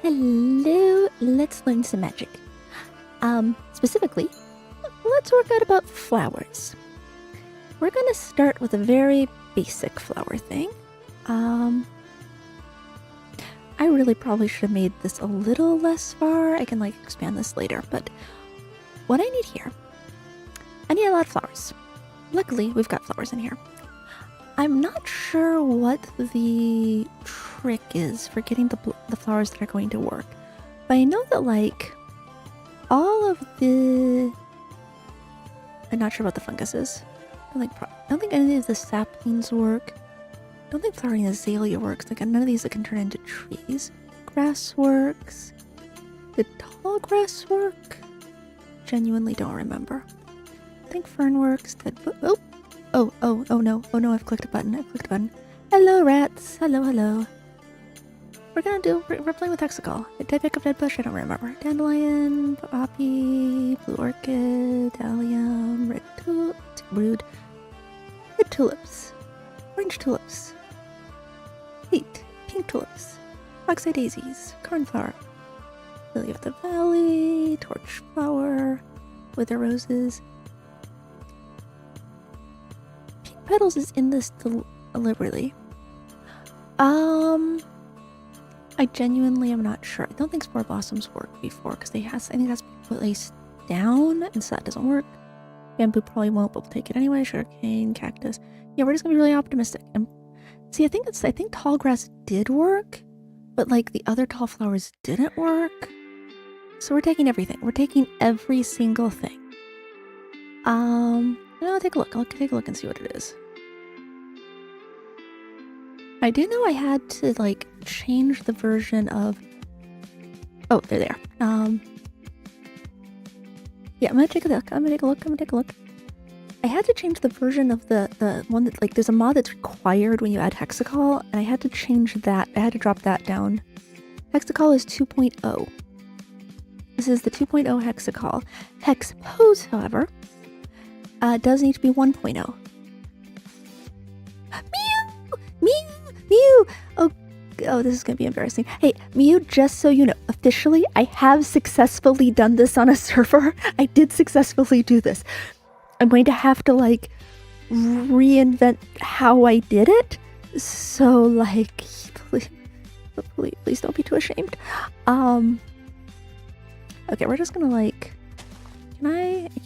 Hello, let's learn some magic. Specifically, let's work out about flowers. We're gonna start with a very basic flower thing. I really probably should have made this a little less far. I can expand this later, but what I need here, I need a lot of flowers. Luckily, we've got flowers in here. I'm not sure what the trick is for getting the flowers that are going to work, but I know that all of the... I'm not sure about the funguses. I don't think any of the saplings work. I don't think flowering azalea works. None of these that can turn into trees. Grass works. Did tall grass work? Genuinely don't remember. I think fern works. Oh no, I've clicked a button. Hello, rats. Hello. We're playing with Hexical. Did I pick up dead bush? I don't remember. Dandelion, poppy, blue orchid, allium, red tulips, orange tulips, wheat, pink tulips, foxeye daisies, cornflower, lily of the valley, torch flower, wither roses. Pink petals is in this deliberately. I genuinely am not sure. I don't think spore blossoms worked before because I think that's placed down, and so that doesn't work. Bamboo probably won't, but we'll take it anyway. Sugarcane, cactus. Yeah, we're just gonna be really optimistic. And see, I think tall grass did work, but the other tall flowers didn't work. So we're taking everything. We're taking every single thing. I'll take a look. I'll take a look and see what it is. I do know I had to change the version of... Oh, they're there. Yeah, I'm gonna take a look. I had to change the version of the one that there's a mod that's required when you add Hexical, and I had to change that. I had to drop that down. Hexical is 2.0. This is the 2.0 Hexical. Hexpose, however, does need to be 1.0. Mew! Oh, this is gonna be embarrassing. Hey, Mew, just so you know, officially, I have successfully done this on a server. I did successfully do this. I'm going to have to reinvent how I did it. So please don't be too ashamed. Okay, we're just gonna I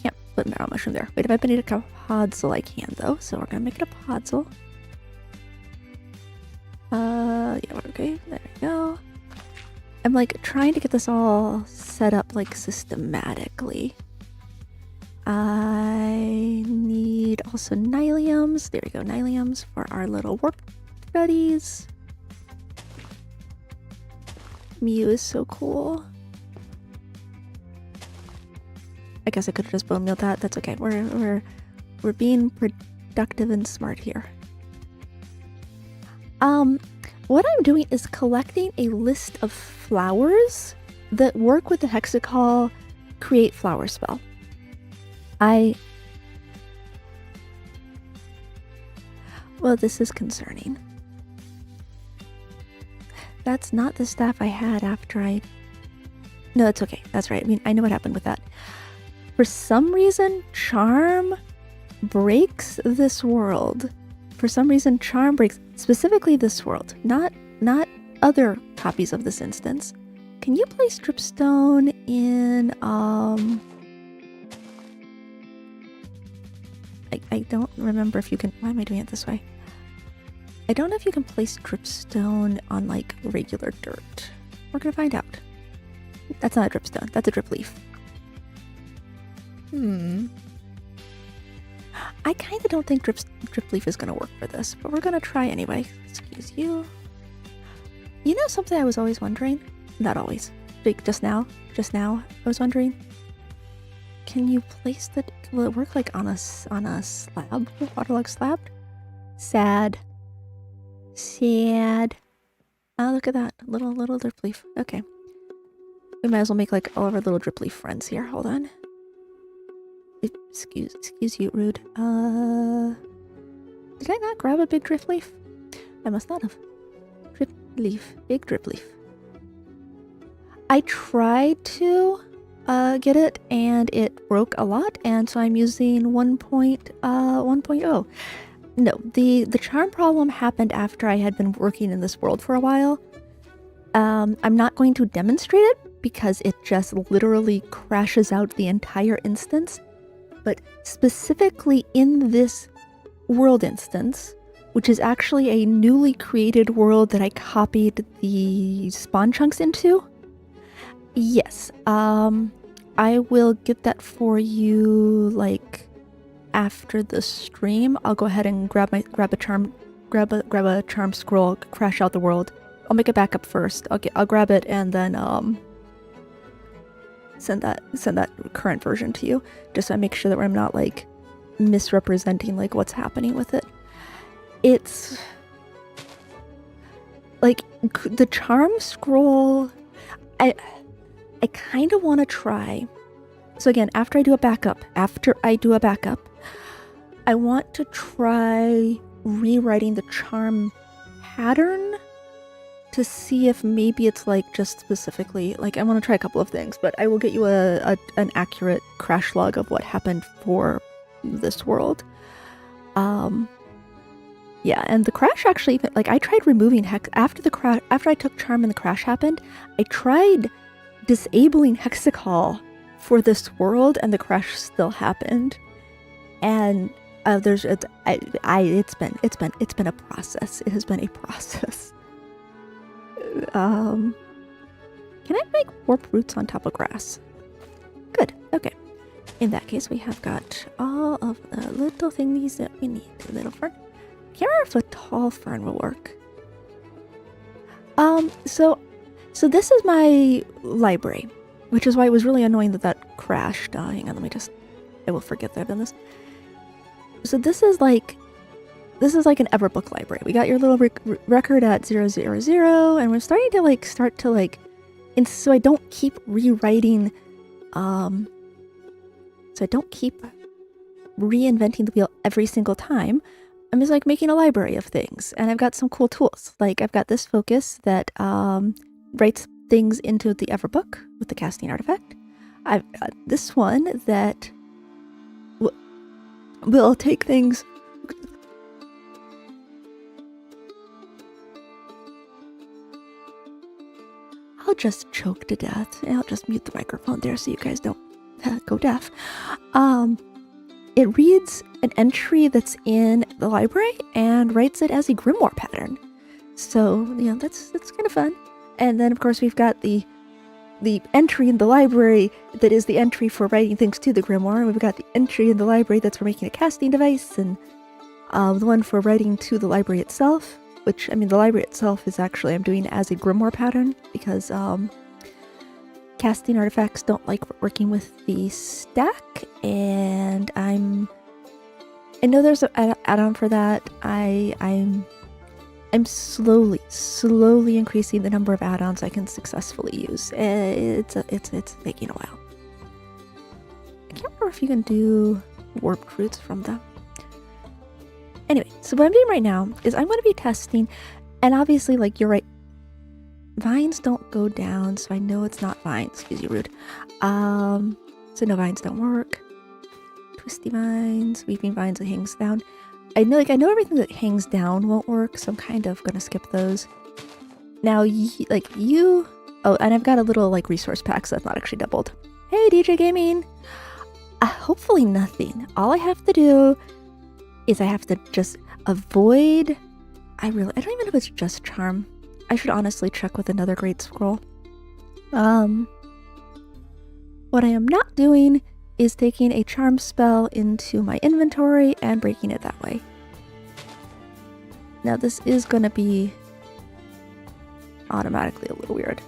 can't put an arrow mushroom there. Wait, if I made it a podzol, I can though. So we're gonna make it a podzol. Yeah, okay, there we go. I'm trying to get this all set up systematically. I need also nyliums. There we go, nyliums for our little warp buddies. Mew is so cool. I guess I could have just bone mealed that. That's okay. We're being productive and smart here. What I'm doing is collecting a list of flowers that work with the Hexical create flower spell. Well, this is concerning. That's not the staff I had after No, it's okay. That's right. I mean, I know what happened with that. For some reason, Charm breaks this world. For some reason, Charm breaks specifically this world, not other copies of this instance. Can you place dripstone in I don't remember if you can. Why am I doing it this way? I don't know if you can place dripstone on regular dirt. We're gonna find out. That's not a dripstone. That's a drip leaf. I kind of don't think drip leaf is going to work for this, but we're going to try anyway. Excuse you. You know something I was always wondering? Not always. Just now, I was wondering. Can you place will it work on a slab? Waterlogged slab? Sad. Oh, look at that. Little drip leaf. Okay. We might as well make all of our little drip leaf friends here. Hold on. Excuse you, rude. Did I not grab a big drip leaf? I must not have. Drip leaf. Big drip leaf. I tried to get it, and it broke a lot, and so I'm using 1.0. No, the charm problem happened after I had been working in this world for a while. I'm not going to demonstrate it because it just literally crashes out the entire instance. But specifically in this world instance, which is actually a newly created world that I copied the spawn chunks into. Yes, I will get that for you like after the stream. I'll go ahead and grab a charm scroll, crash out the world. I'll make a backup first. I'll grab it and then send that current version to you, just so I make sure that I'm not like misrepresenting like what's happening with it. It's like the charm scroll. I kind of want to try. So again, after I do a backup, I want to try rewriting the charm pattern to see if maybe it's like just specifically, like I want to try a couple of things, but I will get you an accurate crash log of what happened for this world. Yeah, and the crash actually, like I tried removing Hex after I took charm and the crash happened. I tried disabling Hexical for this world, and the crash still happened. And it's been a process. It has been a process. Can I make warp roots on top of grass? Good. Okay. In that case, we have got all of the little thingies that we need. A little fern. Can't remember if a tall fern will work. So this is my library, which is why it was really annoying that crashed. Hang on, I will forget that I've done this. So this is like an Everbook library. We got your little record at 000, and we're starting to and so I don't keep rewriting, so I don't keep reinventing the wheel every single time. I'm just like making a library of things, and I've got some cool tools. Like I've got this focus that writes things into the Everbook with the casting artifact. I've got this one that will take things. I'll just choke to death. I'll just mute the microphone there so you guys don't go deaf. It reads an entry that's in the library and writes it as a Grimoire pattern. So, that's kind of fun. And then, of course, we've got the entry in the library that is the entry for writing things to the Grimoire. And we've got the entry in the library that's for making a casting device, and the one for writing to the library itself. Which, I mean, the library itself is actually I'm doing as a Grimoire pattern because casting artifacts don't like working with the stack, and I know there's an add-on for that. I'm slowly increasing the number of add-ons I can successfully use. It's taking a while. I can't remember if you can do warped roots from them. Anyway, so what I'm doing right now is I'm going to be testing, and obviously, like, you're right, vines don't go down, so I know it's not vines. Excuse you, rude. So no, vines don't work. Twisty vines, weeping vines that hangs down. I know everything that hangs down won't work, so I'm kind of gonna skip those. Now, oh, and I've got a little like resource pack, so that's not actually doubled. Hey, DJ Gaming. Hopefully nothing. All I have to do is I have to just avoid. I don't even know if it's just charm. I should honestly check with another great scroll. What I am not doing is taking a charm spell into my inventory and breaking it that way. Now this is gonna be automatically a little weird.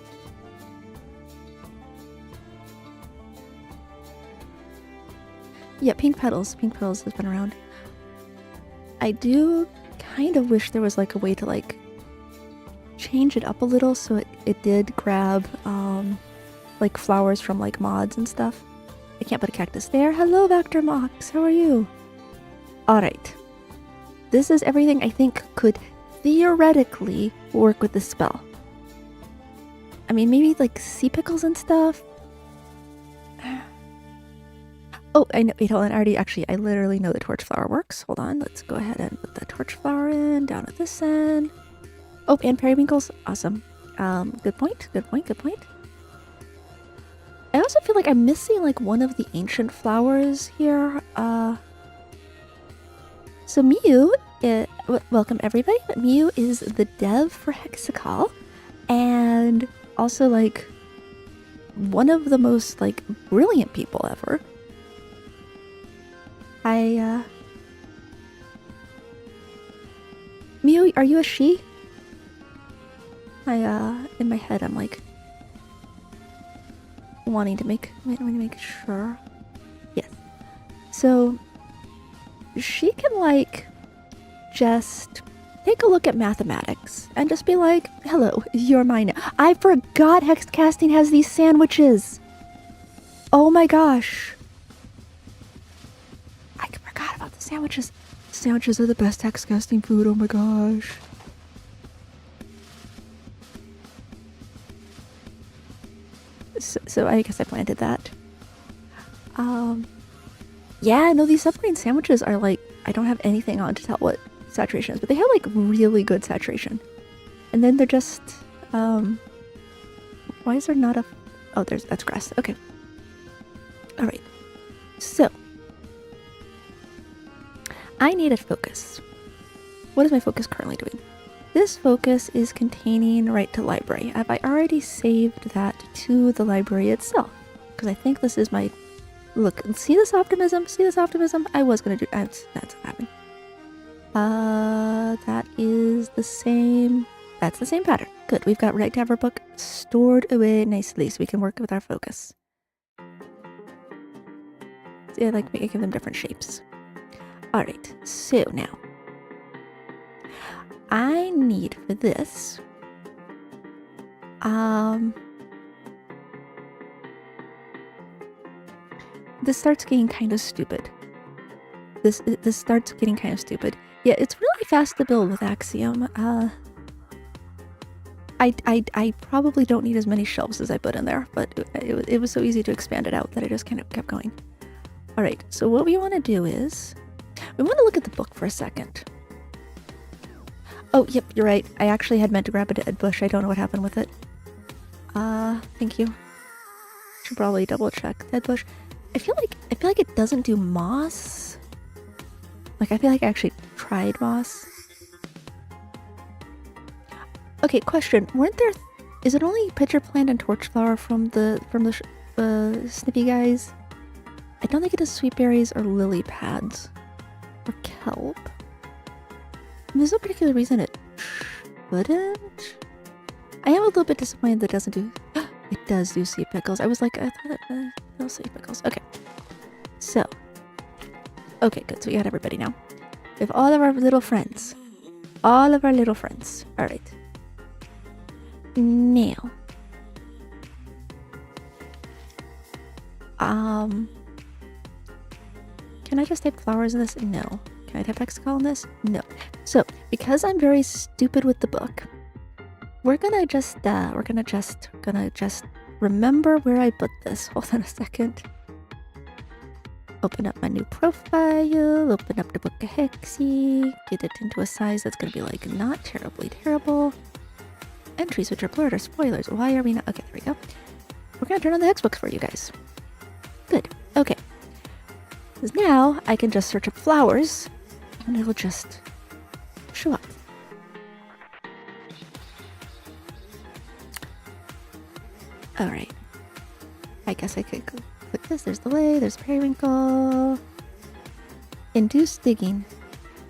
Yeah, pink petals has been around. I do kind of wish there was like a way to like change it up a little so it did grab like flowers from like mods and stuff. I can't put a cactus there. Hello, Vector Mox. How are you? Alright. This is everything I think could theoretically work with the spell. I mean, maybe like sea pickles and stuff. Oh, I know. Wait, hold on. I literally know the torch flower works. Hold on. Let's go ahead and put the torch flower in down at this end. Oh, and periwinkles. Awesome. Good point. Good point. Good point. I also feel like I'm missing like one of the ancient flowers here. So Miu, welcome everybody. Miu is the dev for Hexical, and also like one of the most like brilliant people ever. Miu, are you a she? In my head, I'm like wanting to make sure. Yes. So she can like just take a look at mathematics and just be like, hello, you're mine. I forgot Hex Casting has these sandwiches. Oh my gosh. I forgot about the sandwiches. Sandwiches are the best Hex Casting food, oh my gosh. So I guess I planted that. Yeah, no, these submarine sandwiches are like, I don't have anything on to tell what saturation is, but they have like really good saturation. And then they're just, why is there not a, oh, that's grass. Okay. All right. So I need a focus. What is my focus currently doing? This focus is containing right to library. Have I already saved that to the library itself? Because I think this is my... Look, see this optimism? See this optimism? I was going to do... That's what happened. That is the same... That's the same pattern. Good, we've got right to have our book stored away nicely so we can work with our focus. Yeah, like we give them different shapes. Alright, so now... I need for this, this starts getting kind of stupid. This starts getting kind of stupid. Yeah, it's really fast to build with Axiom. I probably don't need as many shelves as I put in there, but it was so easy to expand it out that I just kind of kept going. All right, so what we want to do is, we want to look at the book for a second. Oh, yep, you're right. I actually had meant to grab a dead bush. I don't know what happened with it. Thank you. Should probably double check. Dead bush. I feel like it doesn't do moss. Like, I feel like I actually tried moss. Okay, question. Weren't there... Is it only pitcher plant and torch flower from the snippy guys? I don't think it does sweet berries or lily pads. Or kelp. There's no particular reason it shouldn't. I am a little bit disappointed that it doesn't do... It does do sea pickles. I was like, I thought it was sea pickles. Okay. So. Okay, good. So we got everybody now. We have all of our little friends. All of our little friends. Alright. Now. Can I just type flowers in this? No. Can I type Hexical in this? No. So, because I'm very stupid with the book, we're gonna just remember where I put this. Hold on a second. Open up my new profile, open up the book of Hexy, get it into a size that's gonna be like not terribly terrible. Entries which are blurred or spoilers. Why are we not? Okay, there we go. We're gonna turn on the hex books for you guys. Good. Okay. Because now I can just search up flowers and it'll just show up. Alright. I guess I could click this. There's the lay, there's periwinkle. Induce digging.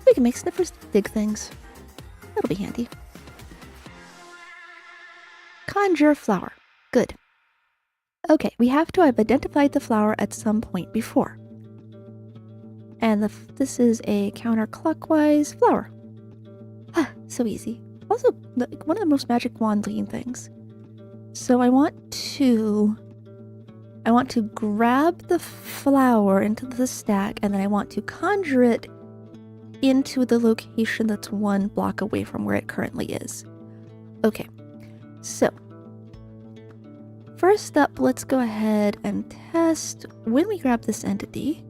We can make sniffers dig things. That'll be handy. Conjure flower. Good. Okay, we have to have identified the flower at some point before. And this is a counterclockwise flower. Ah, so easy. Also, one of the most magic wand looking things. So I want to grab the flower into the stack, and then I want to conjure it into the location that's 1 block away from where it currently is. Okay, so first up, let's go ahead and test when we grab this entity.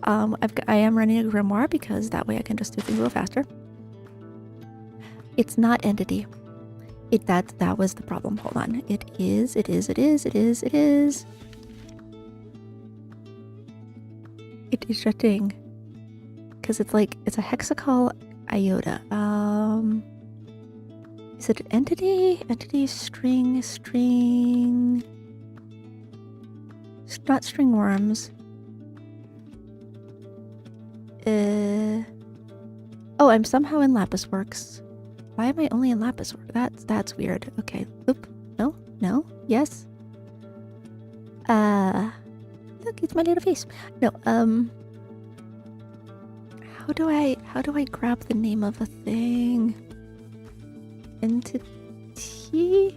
I am running a Grimoire because that way I can just do things a little faster. It's not entity. That was the problem. Hold on. It is. It is shutting. Because it's a Hexical iota. Is it entity? Entity, string. Not string worms. Oh, I'm somehow in Lapis Works. Why am I only in Lapis Works? That's weird. Okay. Oop. No. Yes. Look, it's my little face. No, how do I grab the name of a thing? Entity?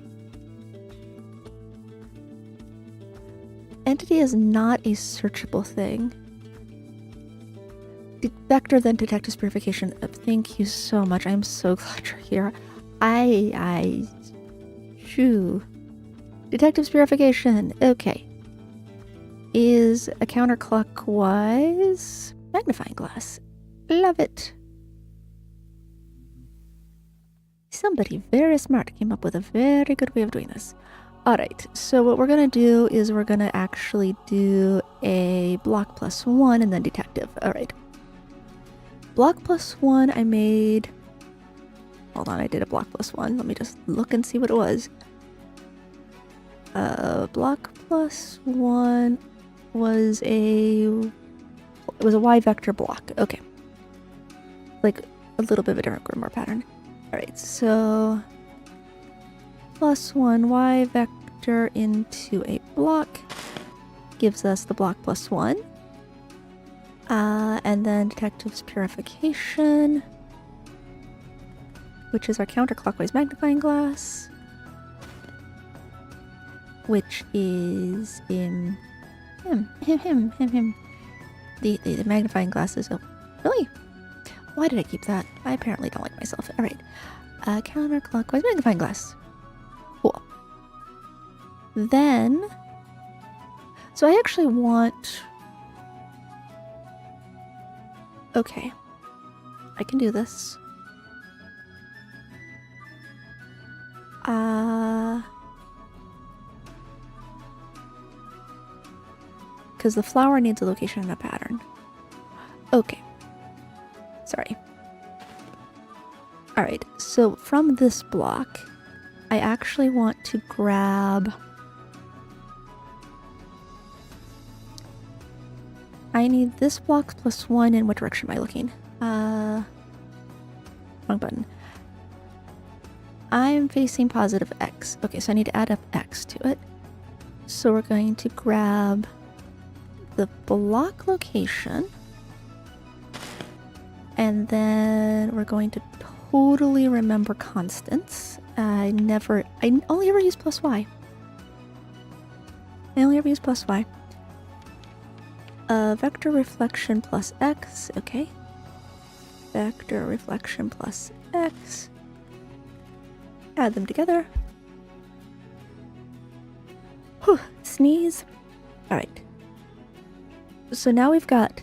Entity is not a searchable thing. Vector, then detective purification. Thank you so much. I'm so glad you're here. Shoo. Detective purification. Okay. Is a counterclockwise magnifying glass. Love it. Somebody very smart came up with a very good way of doing this. Alright, so what we're going to do is we're going to actually do a block +1 and then detective. Alright. Block +1 I made... Hold on, I did a block +1. Let me just look and see what it was. Block +1 was a Y vector block. Okay. Like a little bit of a different Grimoire pattern. Alright, so +1 Y vector into a block gives us the block +1. And then detective's purification, which is our counterclockwise magnifying glass, which is him. The magnifying glass is... Oh, really? Why did I keep that? I apparently don't like myself. Alright. Counterclockwise magnifying glass. Cool. Then... So I actually want... Okay. I can do this. Because the flower needs a location and a pattern. Okay. Sorry. Alright, so from this block, I actually want to grab... I need this block +1. In what direction am I looking? Wrong button. I'm facing positive X. Okay, so I need to add up X to it. So we're going to grab the block location. And then we're going to totally remember constants. I only ever use +Y. I only ever use +Y. Vector reflection plus X, okay. Vector reflection plus X. Add them together. Whew, sneeze. Alright. So now we've got...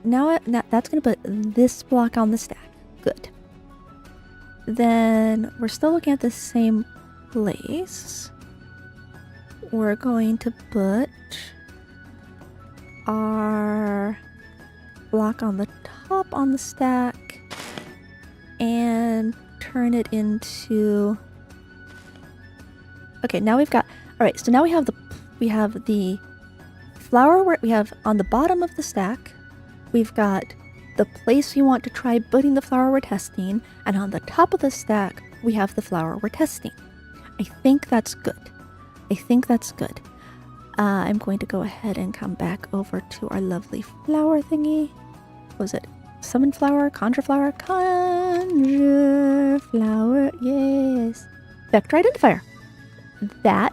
Now that's going to put this block on the stack. Good. Then we're still looking at the same place. We're going to put our block on the top on the stack and turn it into... Okay, now we've got... Alright, so now we have the flower where we have on the bottom of the stack. We've got the place we want to try putting the flower we're testing, and on the top of the stack we have the flower we're testing. I think that's good. I'm going to go ahead and come back over to our lovely flower thingy. What was it? Summon flower? Conjure flower? Conjure flower, yes. Vector identifier. That...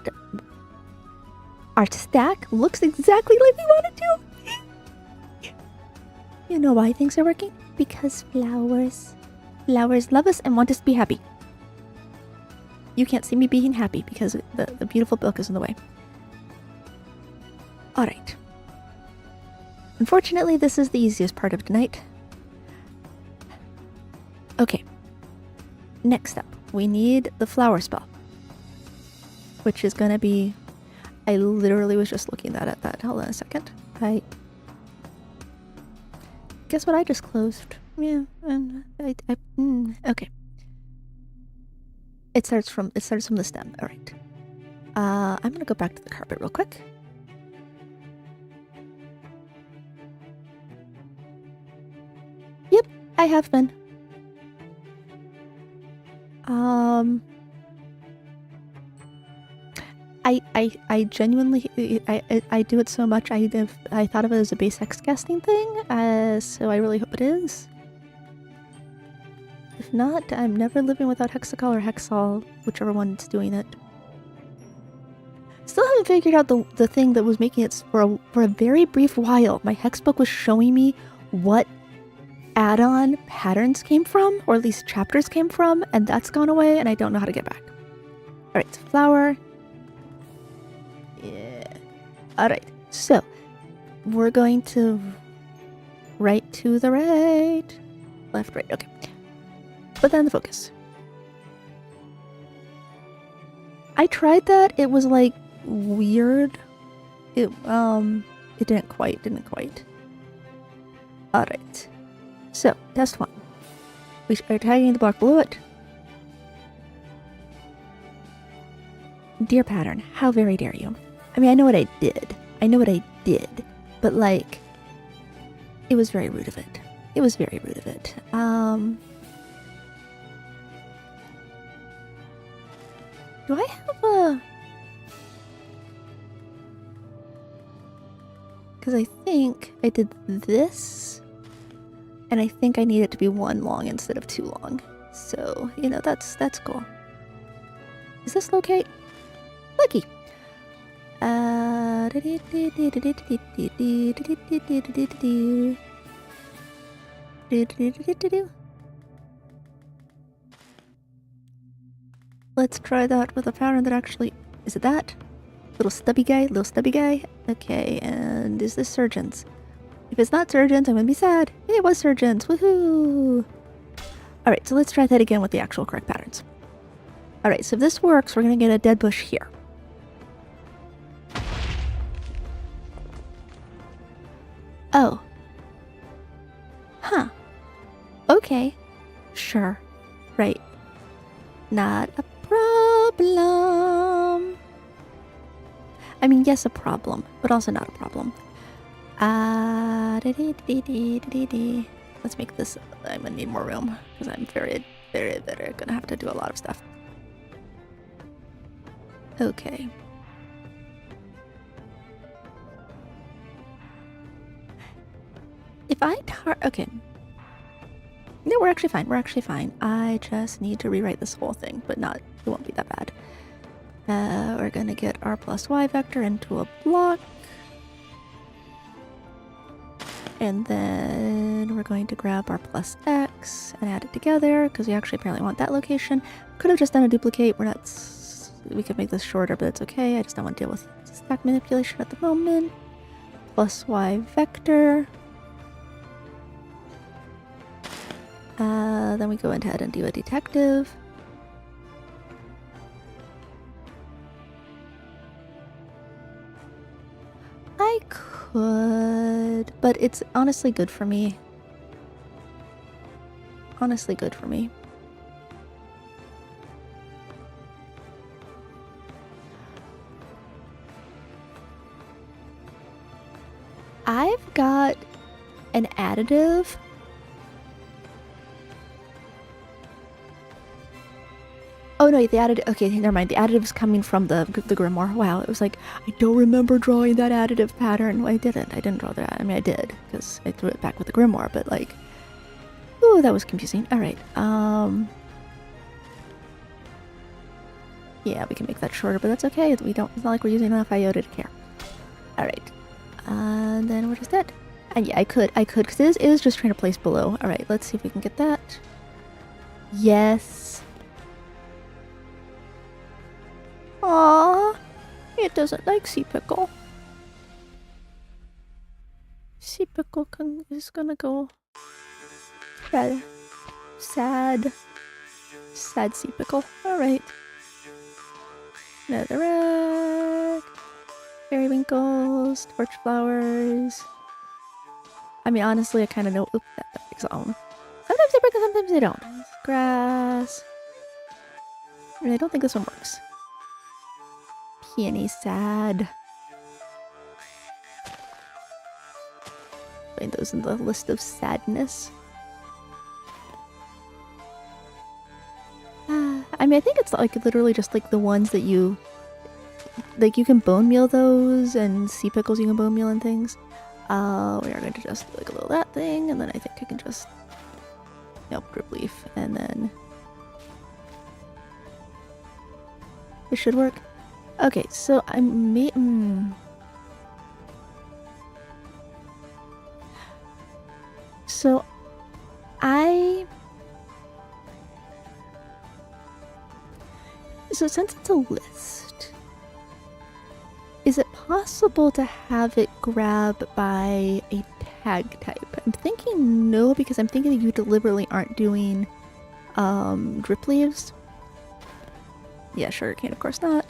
Our stack looks exactly like we want it to. You know why things are working? Because flowers love us and want us to be happy. You can't see me being happy because the beautiful book is in the way. Alright. Unfortunately, this is the easiest part of tonight. Okay. Next up, we need the flower spell. Which is gonna be... I literally was just looking at that. Hold on a second. Guess what I just closed? Yeah, and okay. It starts from the stem. All right. I'm gonna go back to the carpet real quick. Yep, I have been. I genuinely I do it so much. I thought of it as a base hex casting thing. So I really hope it is. If not, I'm never living without Hexical or Hexal, whichever one's doing it. Still haven't figured out the thing that was making it for a very brief while. My hex book was showing me what add-on patterns came from, or at least chapters came from, and that's gone away, and I don't know how to get back. Alright, so flower. Yeah. Alright, so we're going to right to the right. Left, right, okay. Put that in the focus. I tried that. It was like weird. It didn't quite. Alright. So, test one. We are tagging the block below it. Dear pattern, how very dare you? I mean, I know what I did. But like, it was very rude of it. Do I have a... Because I think I did this, and I think I need it to be 1 long instead of 2 long. So, you know, that's cool. Is this locate? Lucky! Let's try that with a pattern that actually... Is it that? Little stubby guy? Okay, and is this surgeons? If it's not surgeons, I'm gonna be sad. It was surgeons! Woohoo! Alright, so let's try that again with the actual correct patterns. Alright, so if this works, we're gonna get a dead bush here. Oh. Huh. Okay. Sure. Right. Not a problem. I mean, yes, a problem, but also not a problem. Let's make this... I'm gonna need more room, because I'm very gonna have to do a lot of stuff. Okay. If I okay. No, we're actually fine. I just need to rewrite this whole thing, but it won't be that bad. We're gonna get our plus y vector into a block. And then we're going to grab our plus x and add it together, because we actually apparently want that location. Could have just done a duplicate. We could make this shorter, but it's okay. I just don't want to deal with stack manipulation at the moment. Plus y vector. Then we go ahead and do a detective. I could, but it's honestly good for me. I've got an additive. Oh no, the additive. Okay, never mind. The additive is coming from the Grimoire. Wow, it was like, I don't remember drawing that additive pattern. Well, I didn't draw that. I mean, I did, because I threw it back with the Grimoire, but like, ooh, that was confusing. Alright, yeah, we can make that shorter, but that's okay. It's not like we're using enough iota to care. Alright, and then we're just dead. And yeah, I could, because it is just trying to place below. Alright, let's see if we can get that. Yes. Aww. It doesn't like Sea Pickle. Sea Pickle is gonna go sad. Sad. Sad Sea Pickle. Alright. Netherrack. Periwinkles. Torch flowers. I mean, honestly, I kind of know. Oop, that breaks on. Sometimes they break and sometimes they don't. Grass. I mean, I don't think this one works. Peony sad. Putting those in the list of sadness. I mean, I think it's like literally just like the ones that you... Like, you can bone meal those, and sea pickles you can bone meal and things. We are going to just like a little that thing, and then I think I can just... Nope, drip leaf, and then... This should work. Okay, so I may... So, So since it's a list, is it possible to have it grab by a tag type? I'm thinking no, because I'm thinking that you deliberately aren't doing drip leaves. Yeah, sugarcane, of course not.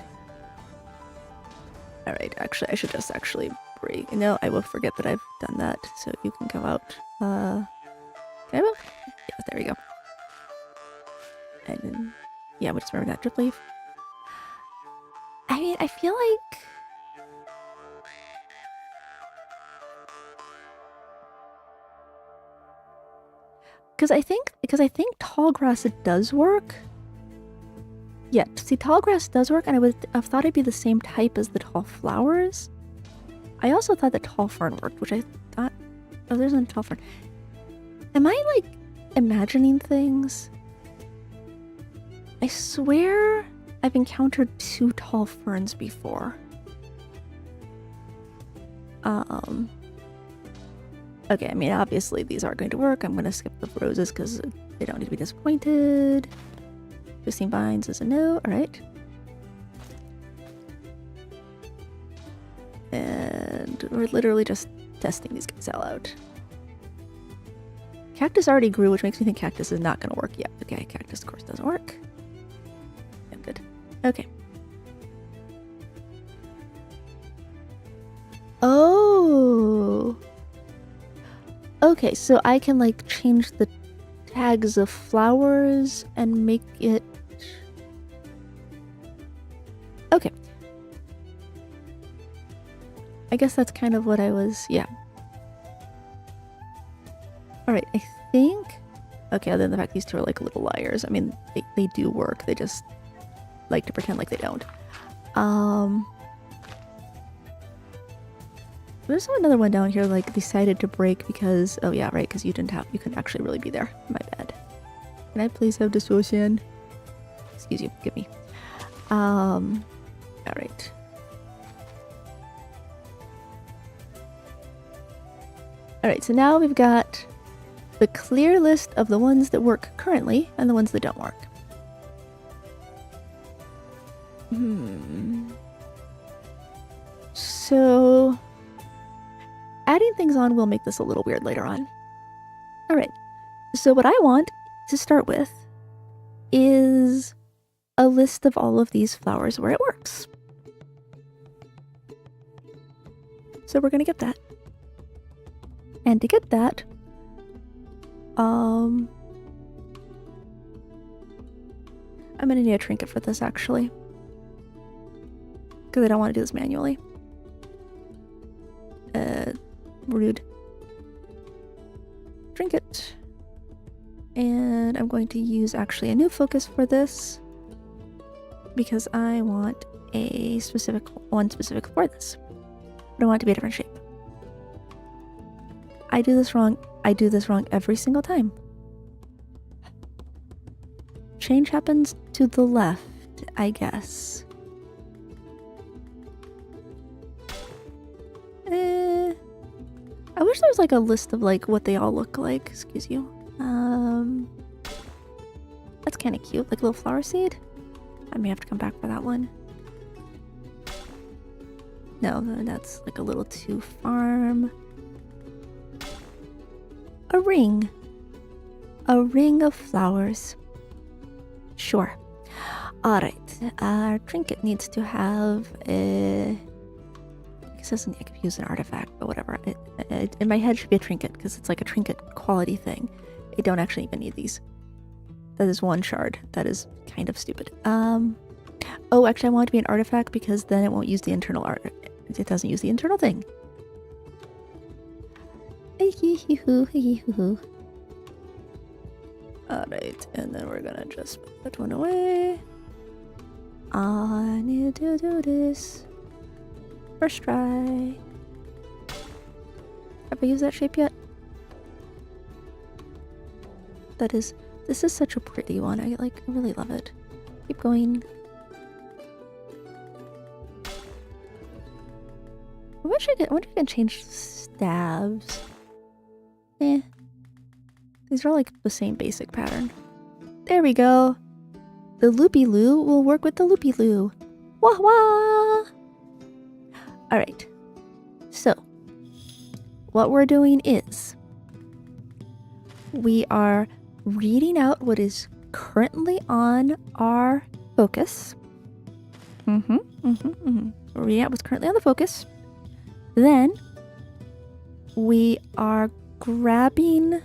Alright, actually, I should just actually break. No, I will forget that I've done that, so you can go out. Can I move? Yeah, there we go. And then, yeah, we just remember that drip leaf. I mean, I feel like... Because I think tall grass, it does work. Yeah, see, tall grass does work, and I would have thought it'd be the same type as the tall flowers. I also thought that tall fern worked, which I thought... Oh, there's no tall fern. Am I, like, imagining things? I swear I've encountered 2 tall ferns before. Okay, I mean, obviously these aren't going to work. I'm going to skip the roses because they don't need to be disappointed. 15 vines is a no. Alright. And we're literally just testing these guys out. Cactus already grew, which makes me think cactus is not going to work yet. Okay, cactus, of course, doesn't work. Yeah, good. Okay. Oh! Okay, so I can, like, change the tags of flowers and make it... Okay. I guess that's kind of what I was... Yeah. Alright, I think... Okay, other than the fact these 2 are, like, little liars. I mean, they do work. They just like to pretend like they don't. There's another one down here, like, decided to break because... Oh, yeah, right, because you couldn't actually really be there. My bad. Can I please have dissociation? Excuse you, give me. Alright. Alright, so now we've got the clear list of the ones that work currently and the ones that don't work. So... adding things on will make this a little weird later on. Alright, so what I want to start with is a list of all of these flowers where it works. So we're gonna get that. And to get that, I'm gonna need a trinket for this, actually. Because I don't want to do this manually. Rude. Trinket. And I'm going to use actually a new focus for this because I want a one specific for this. But I want it to be a different shape. I do this wrong. I do this wrong every single time. Change happens to the left, I guess. I wish there was like a list of like what they all look like. Excuse you. That's kind of cute, like a little flower seed. I may have to come back for that one. No, that's like a little too farm. A ring. A ring of flowers. Sure. Alright. Our trinket needs to have a... I guess I could use an artifact, but whatever. It, in my head, it should be a trinket, because it's like a trinket quality thing. I don't actually even need these. That is one shard. That is kind of stupid. Oh, actually, I want it to be an artifact, because then it won't use the internal art. It doesn't use the internal thing. Alright, and then we're gonna just put that one away. I need to do this. First try. Have I used that shape yet? This is such a pretty one. I really love it. Keep going. I wonder if I can change stabs. These are all like the same basic pattern. There we go. The loopy-loo will work with the loopy-loo. Wah wah! Alright. So, what we're doing is we are reading out what is currently on our focus. We're reading out what's currently on the focus. Then we are grabbing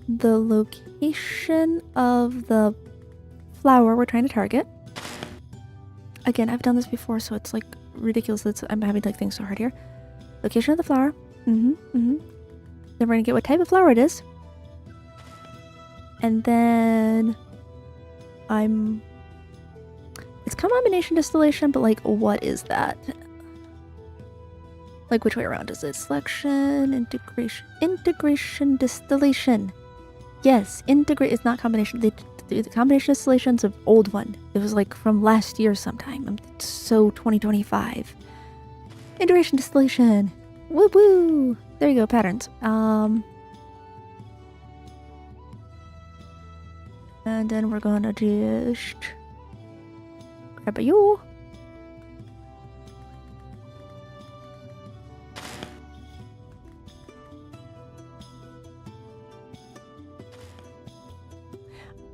the location of the flower we're trying to target. Again, I've done this before, so it's like ridiculous that I'm having to like think so hard here. Location of the flower. Then we're gonna get what type of flower it is. And then it's combination distillation, but like what is that? Like which way around is it? Selection, integration, distillation. Yes, integrate is not combination. The combination distillation's an old one. It was like from last year sometime. It's so 2025. Integration distillation. Woo woo. There you go, patterns. And then we're gonna just grab a you.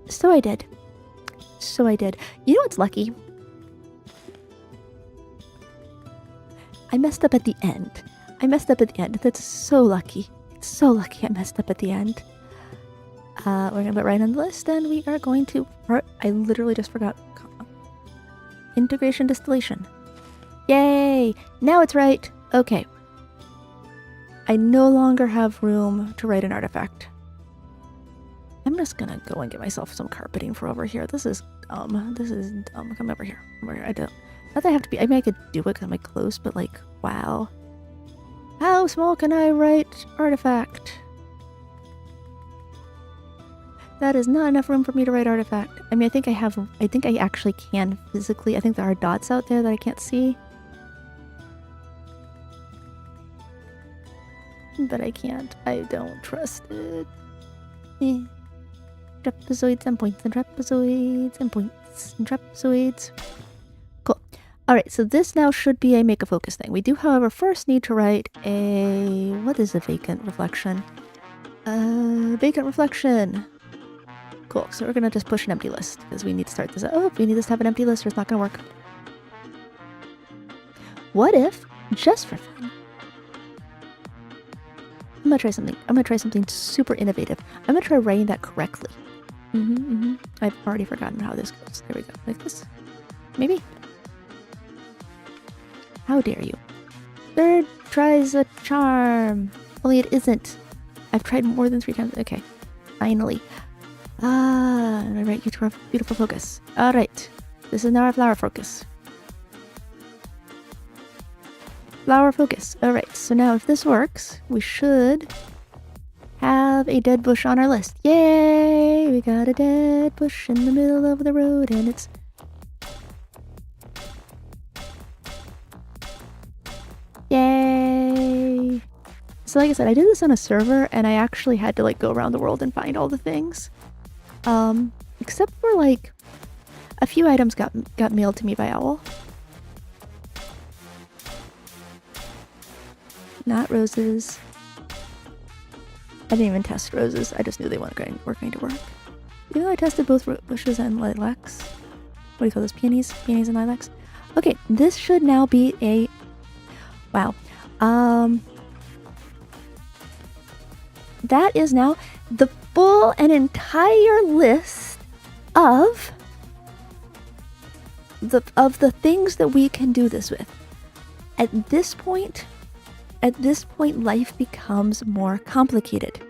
So I did. You know what's lucky? I messed up at the end. That's so lucky. It's so lucky I messed up at the end. We're gonna put right on the list, and we are going to... I literally just forgot. Integration distillation. Yay! Now it's right. Okay. I no longer have room to write an artifact. I'm just gonna go and get myself some carpeting for over here. This is dumb. Come over here. I don't... Not that I have to be... I mean, I could do it because I'm like close, but like, wow. How small can I write artifact? That is not enough room for me to write artifact. I mean, I think I actually can physically. I think there are dots out there that I can't see. But I can't. I don't trust it. Trapezoids and points and trapezoids and points and trapezoids. Cool. Alright, so this now should be a make a focus thing. We do, however, first need to write a... What is a vacant reflection? Vacant reflection. Cool, so we're gonna just push an empty list because we need to start this. Oh, we need this to have an empty list or it's not gonna work. What if, just for fun, I'm gonna try something super innovative. I'm gonna try writing that correctly. I've already forgotten how this goes. There we go, like this. Maybe. How dare you? Third tries a charm. Only it isn't. I've tried more than 3 times. Okay, finally. I write you to our beautiful focus. Alright, this is now our flower focus. Flower focus. Alright, so now if this works, we should have a dead bush on our list. Yay! We got a dead bush in the middle of the road, and it's... Yay! So like I said, I did this on a server, and I actually had to like go around the world and find all the things. Except for like a few items got mailed to me by Owl. Not roses. I didn't even test roses. I just knew they were going to work. Even though I tested both bushes and lilacs. What do you call those? Peonies? Peonies and lilacs? Okay, this should now be a... Wow. That is now the full and entire list of the things that we can do this with. At this point, life becomes more complicated.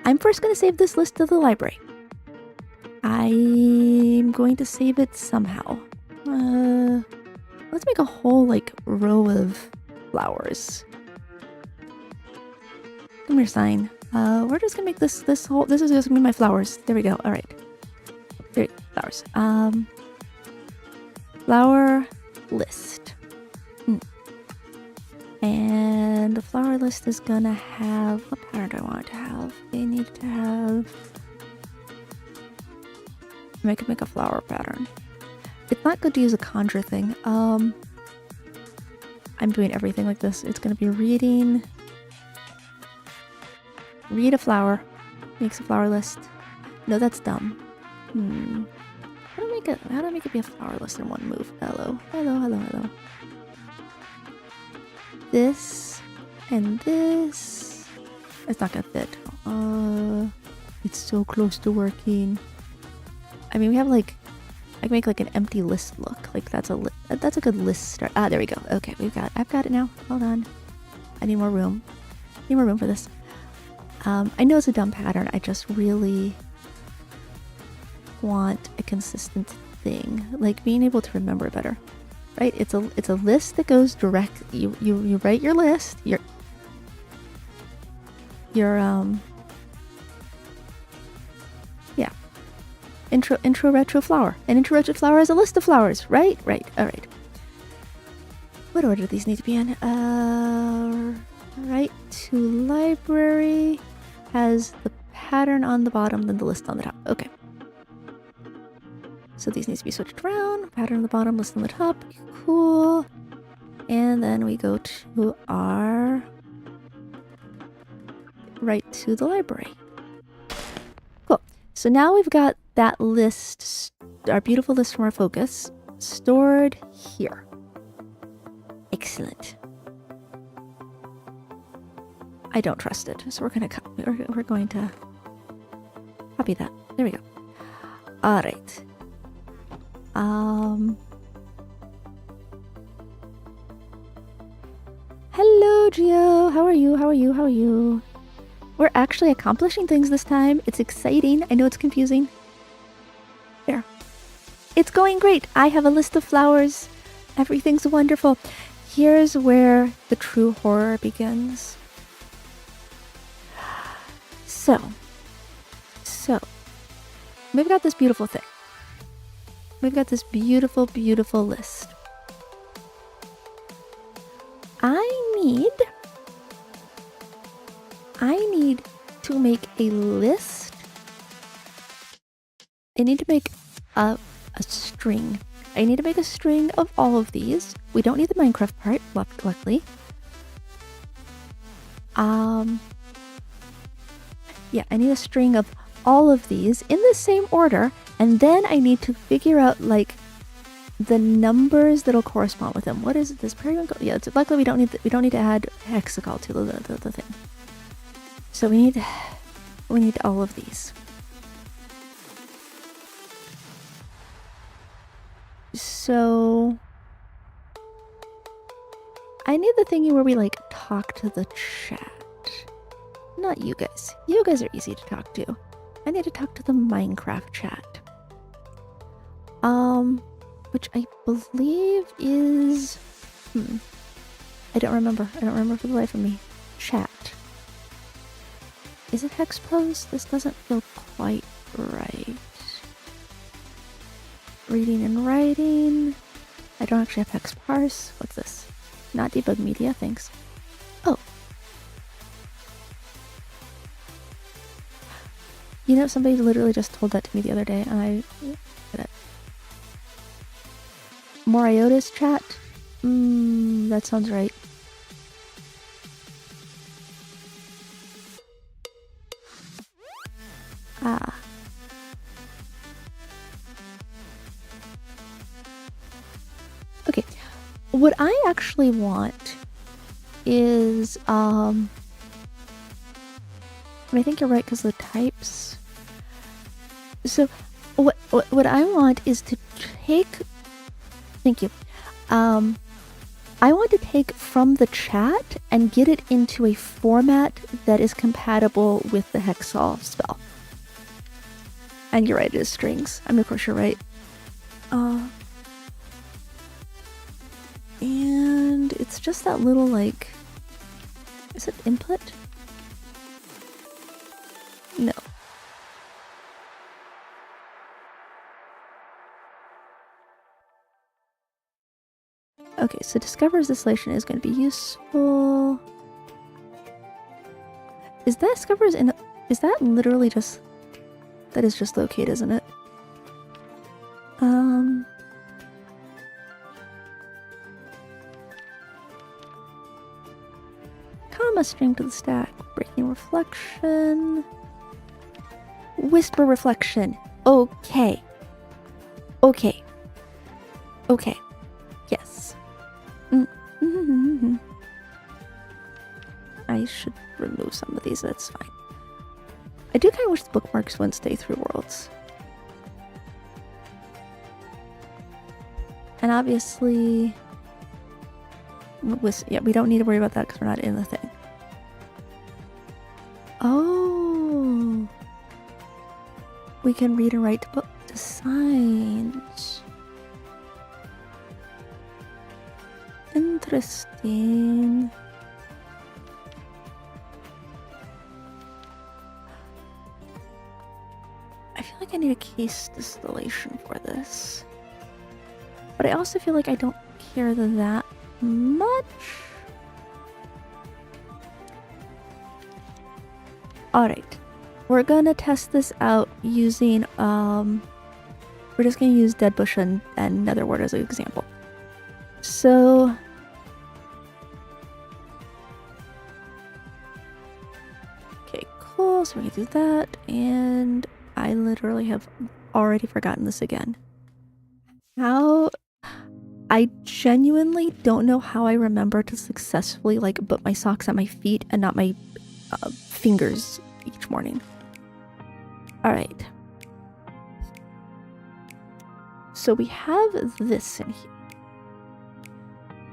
I'm first going to save this list to the library. I'm going to save it somehow. Let's make a whole, like, row of flowers. Come here, sign. We're just gonna make this whole... This is just gonna be my flowers. There we go. All right. There, flowers. Flower list. And the flower list is gonna have... What pattern do I want it to have? They need to have... Make a flower pattern. It's not good to use a conjure thing. I'm doing everything like this. It's gonna be reading... Read a flower. Makes a flower list. No, that's dumb. How do I make it be a flower list in one move? Hello. This and this. It's not gonna fit. It's so close to working. I mean, we have like... I can make like an empty list look. Like that's a good list start. Ah, there we go. Okay, I've got it now. Hold on. I need more room. Need more room for this. I know it's a dumb pattern. I just really want a consistent thing, like being able to remember it better, right? It's a list that goes direct. You write your list. Your intro retro flower. An intro retro flower is a list of flowers, right? Right. All right. What order do these need to be in? Right to library has the pattern on the bottom, then the list on the top. Okay. So these need to be switched around. Pattern on the bottom, list on the top. Cool. And then we go to our right to the library. Cool. So now we've got that list, our beautiful list from our focus, stored here. Excellent. I don't trust it, so we're going to copy that. There we go. All right. Hello, Gio. How are you? We're actually accomplishing things this time. It's exciting. I know it's confusing. There. It's going great. I have a list of flowers. Everything's wonderful. Here's where the true horror begins. So, we've got this beautiful thing. We've got this beautiful, beautiful list. I need to make a list. I need to make a string. I need to make a string of all of these. We don't need the Minecraft part, luckily. Yeah, I need a string of all of these in the same order, and then I need to figure out, like, the numbers that'll correspond with them. What is it? This periwinkle? Yeah, luckily we don't need to add hexical to the thing. So we need all of these. So I need the thingy where we, like, talk to the chat. Not you guys. You guys are easy to talk to. I need to talk to the Minecraft chat. Which I believe is... I don't remember for the life of me. Chat. Is it hex pose? This doesn't feel quite right. Reading and writing. I don't actually have hex parse. What's this? Not debug media, thanks. Oh. You know, somebody literally just told that to me the other day, and I get it. MoreIotas chat? That sounds right. What I actually want is, I think you're right because the types. So what I want is to take, thank you. I want to take from the chat and get it into a format that is compatible with the Hexol spell. And you're right, it is strings. I mean, of course you're right. And it's just that little, like, is it input? No. Okay, so Discover's distillation is going to be useful. Is that Discover's in? Is that literally just? That is just locate, isn't it? Comma string to the stack. Breaking reflection. Whisper reflection. Okay. Okay. Okay. Yes. I should remove some of these, that's fine. I do kind of wish the bookmarks wouldn't stay through worlds. And obviously... yeah, we don't need to worry about that because we're not in the thing. Oh! We can read and write book designs. Interesting. I feel like I need a case distillation for this. But I also feel like I don't care that much. Alright. We're gonna test this out using, we're just gonna use Deadbush and Netherward as an example. So... okay, cool. So we can do that, and I literally have already forgotten this again. How... I genuinely don't know how I remember to successfully, like, put my socks at my feet and not my fingers each morning. Alright. So we have this in here.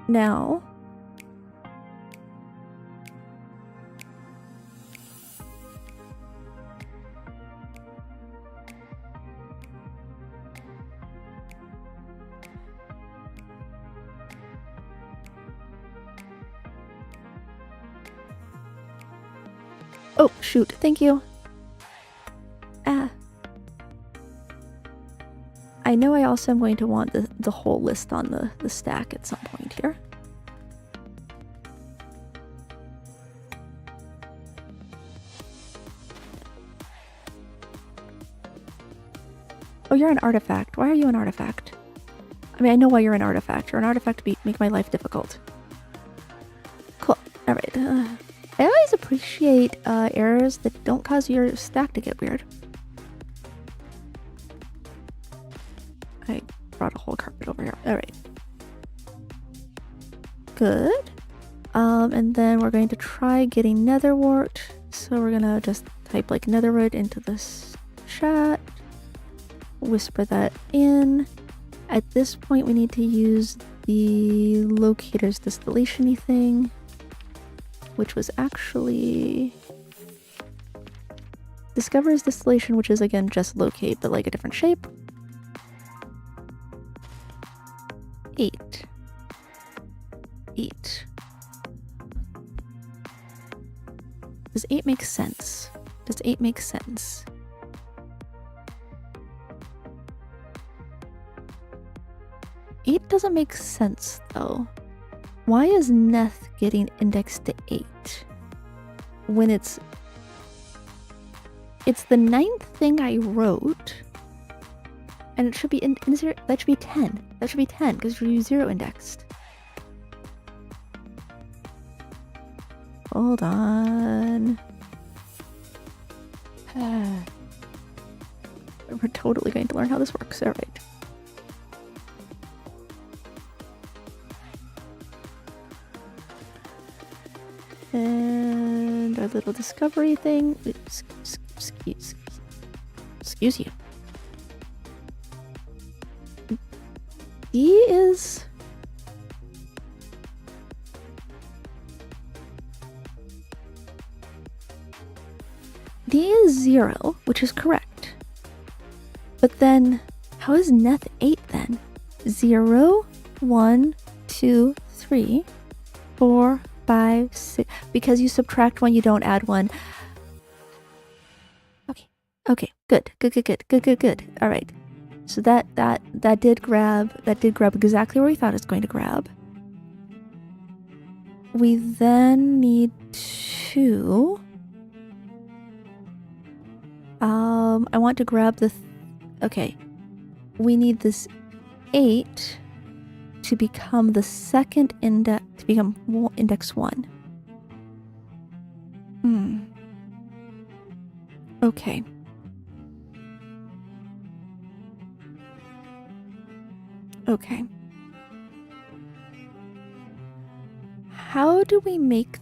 Now... oh, shoot. Thank you. I know I also am going to want the whole list on the stack at some point here. Oh, you're an artifact. Why are you an artifact? I mean, I know why you're an artifact. You're an artifact to make my life difficult. Cool. Alright. I always appreciate errors that don't cause your stack to get weird. I brought a whole carpet over here. Alright. Good. And then we're going to try getting netherwort. So we're gonna just type like netherwood into this chat. Whisper that in. At this point we need to use the locator's distillation-y thing, which was actually Discover's distillation, which is again just locate but like a different shape. 8. Does 8 make sense? Does 8 make sense? Eight doesn't make sense though. Why is Neth getting indexed to 8 when it's the 9th thing I wrote, and it should be in 0. That should be 10. That should be 10 because you're 0 indexed. Hold on. We're totally going to learn how this works. All right. And our little discovery thing. Excuse you. D is... D is 0, which is correct. But then, how is Neth 8 then? 0, 1, 2, 3, 4, 5, 6. Because you subtract 1, you don't add 1. Okay, good. All right. So that did grab exactly where we thought it was going to grab. We then need to I want to grab the okay. We need this 8 to become the second index, to become index 1. Okay. Okay. How do I make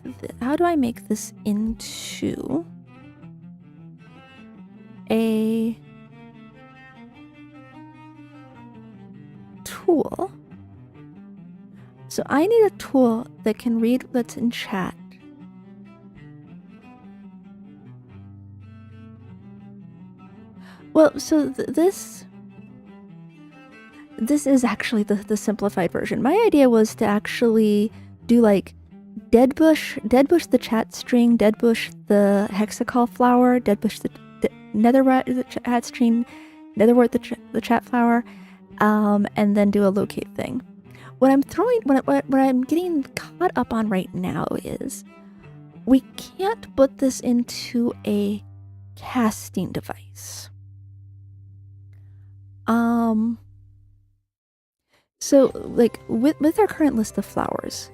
this into a tool? So I need a tool that can read what's in chat. Well, so this is actually the simplified version. My idea was to actually do like deadbush the chat string, deadbush the hexacal flower, deadbush the netherwort the chat string, netherwort the chat flower, and then do a locate thing. What I'm getting caught up on right now is we can't put this into a casting device. So like with our current list of flowers,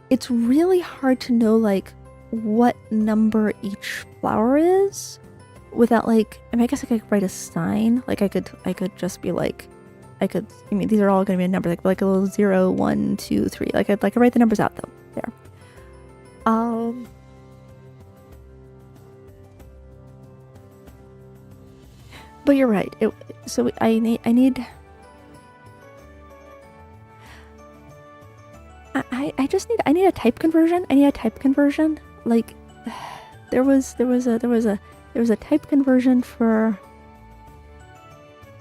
it's really hard to know like what number each flower is without like, I mean, I guess I could write a sign. Like I could just be like, I mean, these are all going to be a number, like a little 0, 1, 2, 3. Like I write the numbers out though. There. But you're right. So I need I need a type conversion. I need a type conversion. Like there was a type conversion for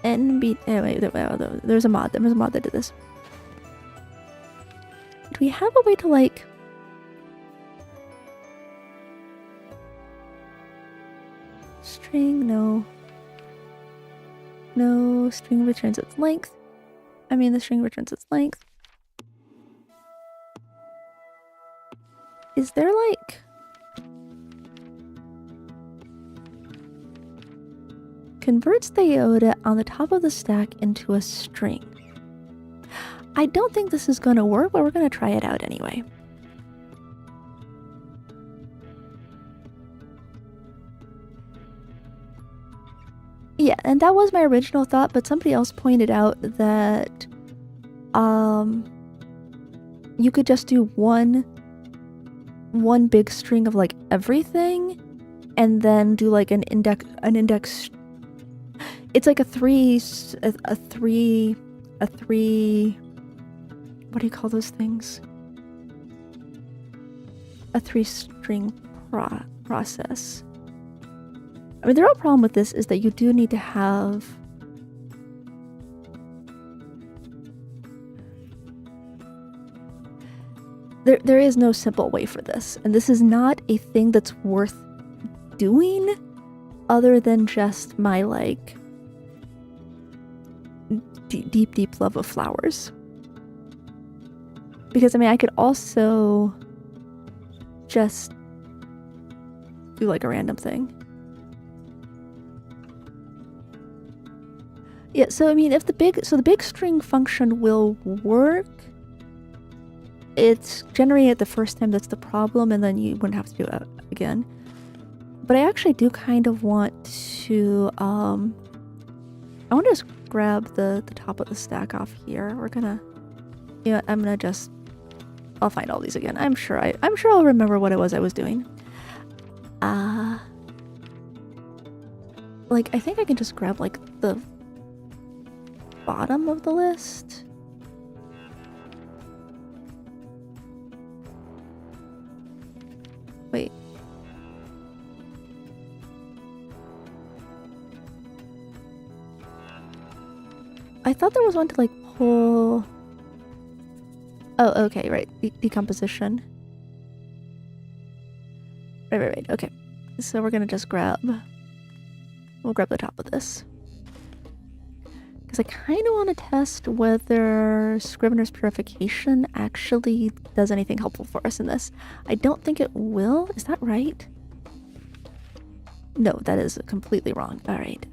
NB. Anyway, there was a mod that did this. Do we have a way to like? String, no. No, string returns its length. I mean, the string returns its length. Is there like... Converts the iota on the top of the stack into a string. I don't think this is going to work, but we're going to try it out anyway. Yeah, and that was my original thought, but somebody else pointed out that you could just do one big string of like everything and then do like an index. It's like a three, what do you call those things? A 3-string process. I mean, the real problem with this is that you do need to have there is no simple way for this, and this is not a thing that's worth doing other than just my like deep love of flowers. Because I mean, I could also just do like a random thing. Yeah, so I mean, if the big string function will work, it's generated the first time that's the problem, and then you wouldn't have to do it again. But I actually do kind of want to, I want to just grab the top of the stack off here. We're gonna, I'm gonna just I'll find all these again. I'm sure I'll remember what it was I was doing. Like, I think I can just grab, like, the bottom of the list. Wait. I thought there was one to, like, pull... Oh, okay, right. Decomposition. Right. Okay. So we're gonna just grab... We'll grab the top of this. Because I kind of want to test whether Scrivener's Purification actually does anything helpful for us in this. I don't think it will. Is that right? No, that is completely wrong. All right.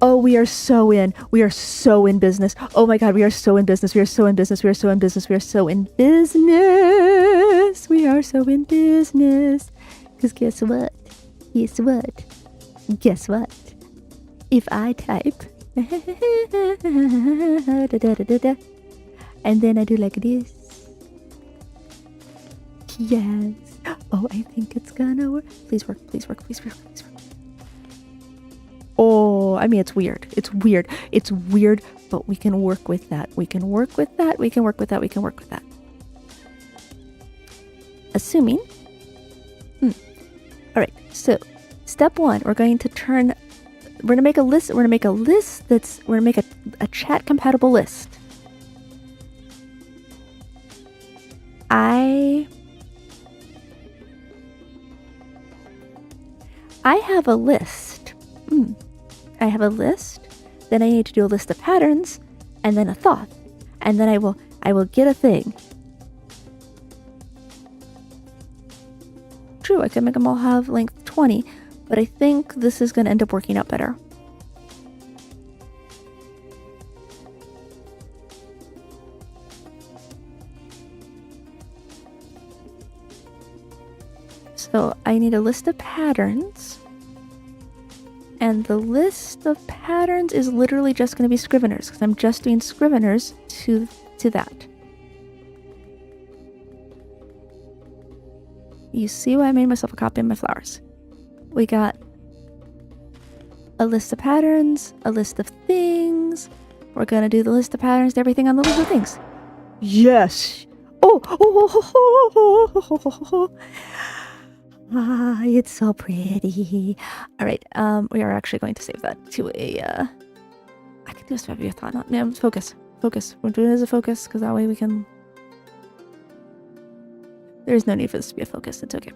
Oh, we are so in. We are so in business. Oh my god, we are so in business. We are so in business. We are so in business. We are so in business. We are so in business. Because guess what? Guess what? Guess what? If I type and then I do like this. Yes. Oh, I think it's gonna work. Please work. Please work. Please work. Please work. Oh, I mean, it's weird. It's weird. It's weird, but we can work with that. We can work with that. We can work with that. We can work with that. Assuming. All right. So, step one, we're going to make a list. We're going to make a list we're going to make a chat compatible list. I have a list. I have a list, then I need to do a list of patterns, and then a thought, and then I will get a thing. True, I could make them all have length 20, but I think this is going to end up working out better. So I need a list of patterns. And the list of patterns is literally just going to be Scriveners, because I'm just doing Scriveners to that. You see why I made myself a copy of my flowers. We got a list of patterns, a list of things. We're going to do the list of patterns to everything on the list of things. Yes! Ah, it's so pretty. All right, we are actually going to save that to a, I can do this maybe a thought, not, no, focus. We're doing it as a focus, because that way we can, there's no need for this to be a focus, it's okay.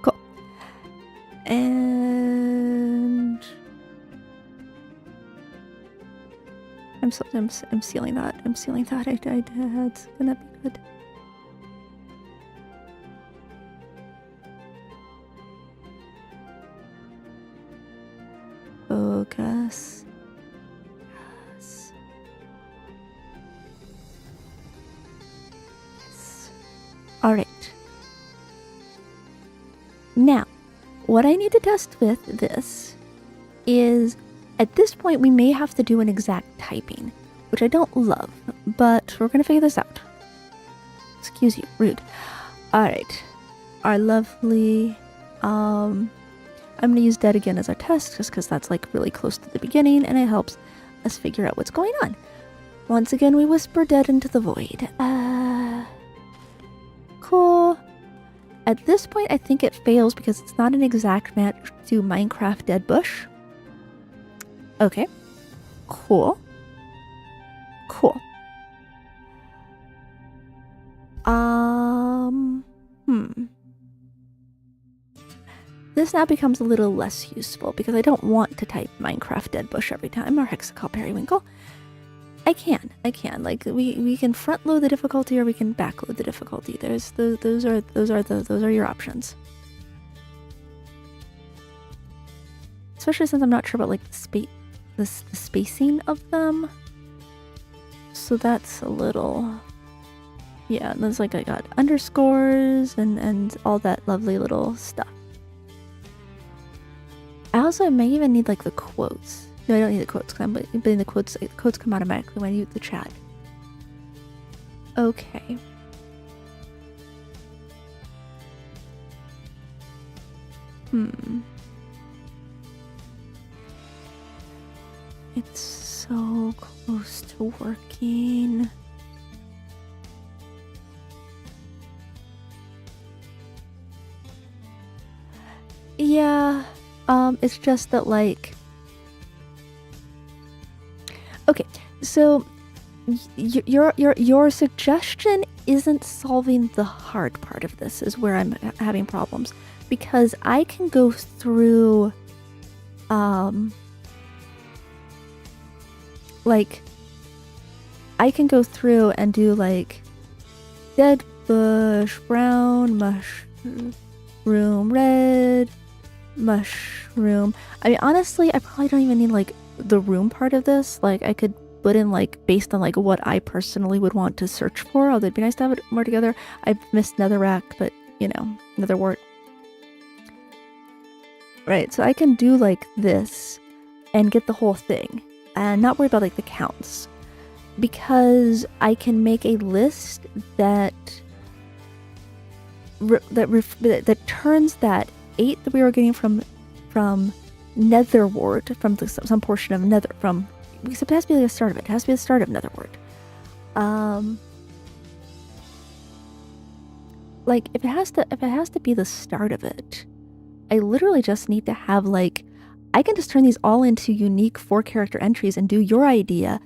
Cool. And I'm sealing that. I'm sealing that. It's gonna be good. Focus. Yes. Yes. All right. Now, what I need to test with this is, at this point, we may have to do an exact typing, which I don't love, but we're going to figure this out. Excuse you, rude. All right. Our lovely, I'm going to use dead again as our test, just because that's like really close to the beginning, and it helps us figure out what's going on. Once again, we whisper dead into the void. Cool. At this point, I think it fails because it's not an exact match to Minecraft Dead Bush. Okay. Cool. This now becomes a little less useful because I don't want to type Minecraft Dead Bush every time, or Hexical Periwinkle. I can. Like, we can front load the difficulty or we can back load the difficulty. Those are your options. Especially since I'm not sure about like the spacing of them. So that's a little Yeah, and there's like I got underscores and all that lovely little stuff. I also may even need like the quotes. No, I don't need the quotes because I'm putting the quotes. The quotes come automatically when I use the chat. Okay. It's so close to working. Yeah, it's just that like, okay, so your suggestion isn't solving the hard part of this, is where I'm having problems, because I can go through, like, I can go through and do like dead bush, brown, mushroom, red, mushroom. I mean, honestly, I probably don't even need like the room part of this. Like, I could put in like based on like what I personally would want to search for. Oh, it'd be nice to have it more together. I've missed netherrack, but you know, netherwort. Right, so I can do like this and get the whole thing and not worry about like the counts, because I can make a list that that turns that 8 that we were getting from netherwort, from some portion of nether, from, because it has to be like the start of it. It has to be the start of netherwort. Like if it has to be the start of it, I literally just need to have like, I can just turn these all into unique 4-character entries and do your idea,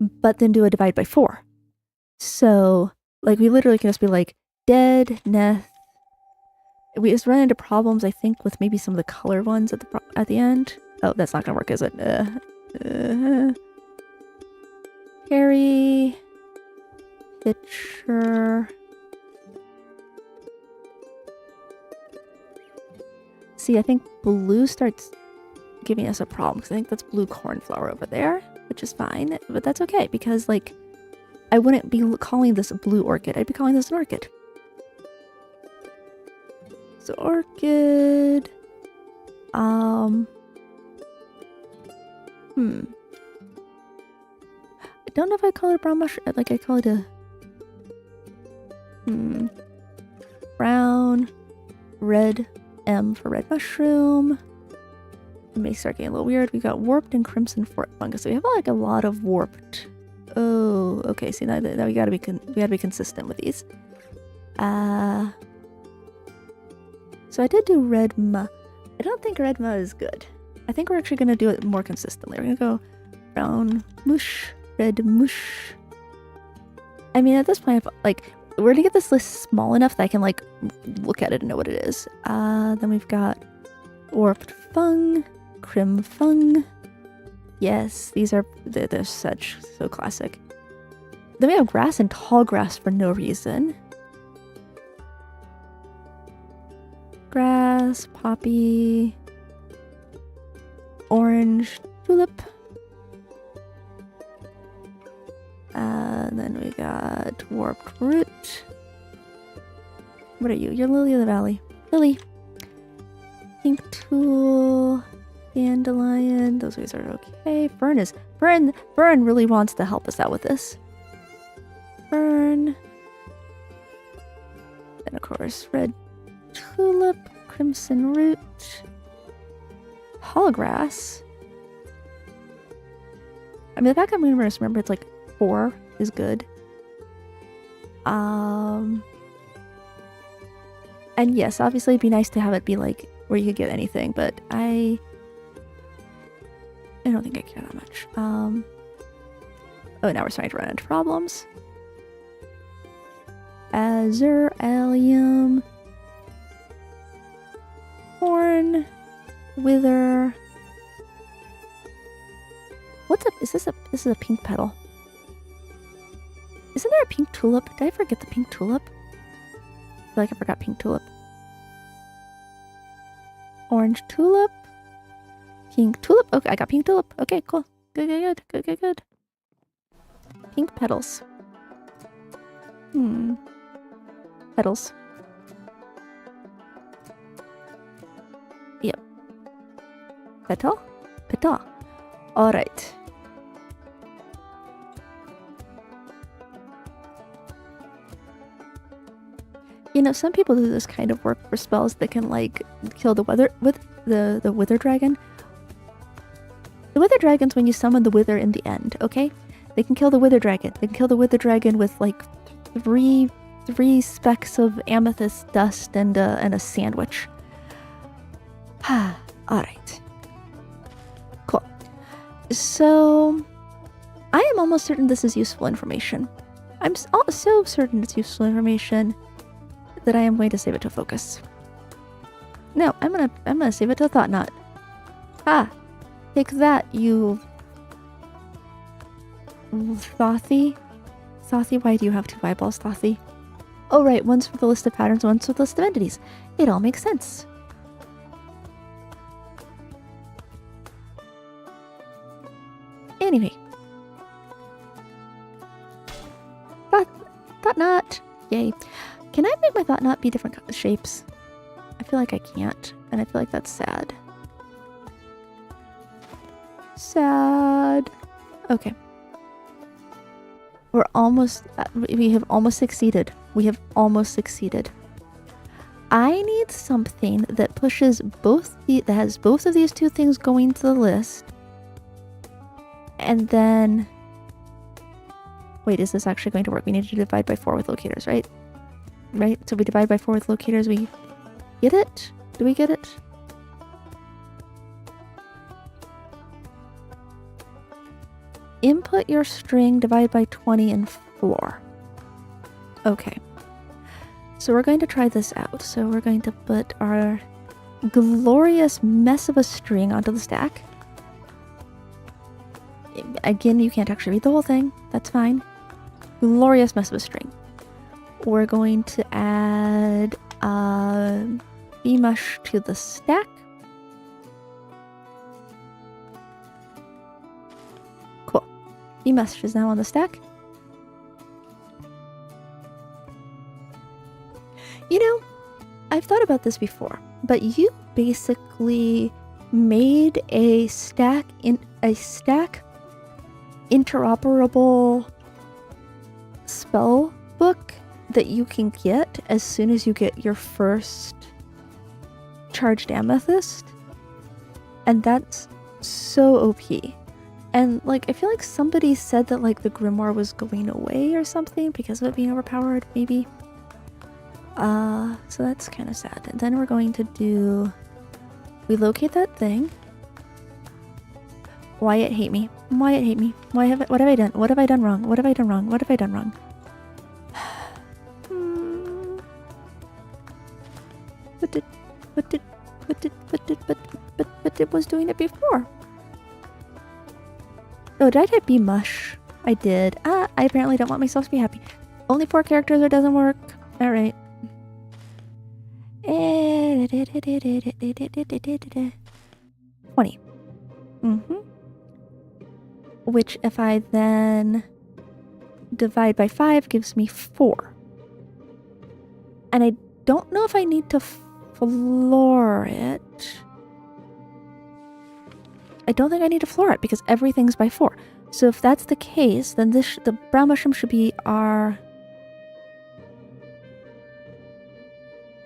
but then do a divide by 4. So like we literally can just be like dead neth. We just run into problems, I think, with maybe some of the color ones at the end. Oh, that's not gonna work, is it? Carry picture. See, I think blue starts giving us a problem because I think that's blue cornflower over there, which is fine, but that's okay because like I wouldn't be calling this a blue orchid. I'd be calling this an orchid. So orchid. I don't know if I call it a brown mushroom. Like I call it a brown, red, M for red mushroom. It may start getting a little weird. We got warped and crimson fungus. So we have like a lot of warped. Oh, okay. See, now we gotta be consistent with these. So I did do red ma. I don't think red ma is good. I think we're actually gonna do it more consistently. We're gonna go brown mush, red mush. I mean, at this point, like, we're gonna get this list small enough that I can like look at it and know what it is. Then we've got warped fung, crim fung. Yes, these are they're so classic. Then we have grass and tall grass for no reason. Grass, poppy, orange, tulip. Then we got warped root. What are you? You're Lily of the Valley. Lily. Pink tool, dandelion. Those ways are okay. Fern really wants to help us out with this. Fern. Then of course red tulip, crimson root, holograss. I mean, the fact that I'm going to remember it's like 4 is good. And yes, obviously it'd be nice to have it be like where you could get anything, but I don't think I care that much. Oh, now we're starting to run into problems. Azure, allium, horn, wither. What's up? This is a pink petal. Isn't there a pink tulip? Did I forget the pink tulip? I feel like I forgot pink tulip. Orange tulip. Pink tulip. Okay, I got pink tulip. Okay, cool. Good. Pink petals. Petals. Yep. Petal? Petal. Alright. You know, some people do this kind of work for spells that can, like, kill the wither with the wither dragon. The wither dragon's when you summon the wither in the end, okay? They can kill the wither dragon. They can kill the wither dragon with, like, three specks of amethyst dust and a sandwich. Alright. Cool. So, I am almost certain this is useful information. I'm so certain it's useful information that I am going to save it to focus. No, I'm gonna save it to thought knot. Take that, you Thothy. Thothy, why do you have two eyeballs, Thothy? Oh right, one's for the list of patterns, one's for the list of entities. It all makes sense. Anyway. Thought knot. Yay. Can I make my thought knot be different shapes? I feel like I can't, and I feel like that's sad. Sad. Okay. We have almost succeeded. We have almost succeeded. I need something that pushes that has both of these two things going to the list. And then... Wait, is this actually going to work? We need to divide by 4 with locators, right? Right? So we divide by 4 with locators, we get it? Do we get it? Input your string, divide by 20 and 4. Okay. So we're going to try this out. So we're going to put our glorious mess of a string onto the stack. Again, you can't actually read the whole thing. That's fine. Glorious mess of a string. We're going to add bmush to the stack. Cool. Bmush is now on the stack. You know, I've thought about this before, but you basically made a stack interoperable spell book that you can get as soon as you get your first charged amethyst, and that's so OP. And like, I feel like somebody said that like the Grimoire was going away or something because of it being overpowered, maybe. So that's kind of sad. And then we're going to we locate that thing. Wyatt, hate me. Wyatt, hate me. What have I done? What have I done wrong? What have I done wrong? What have I done wrong? But it was doing it before. Oh, did I type bmush? I did. I apparently don't want myself to be happy. Only 4 characters or it doesn't work. Alright. 20. Which, if I then divide by 5, gives me 4. And I don't know if I need to floor it. I don't think I need to floor it because everything's by 4. So if that's the case, then the brown mushroom should be our...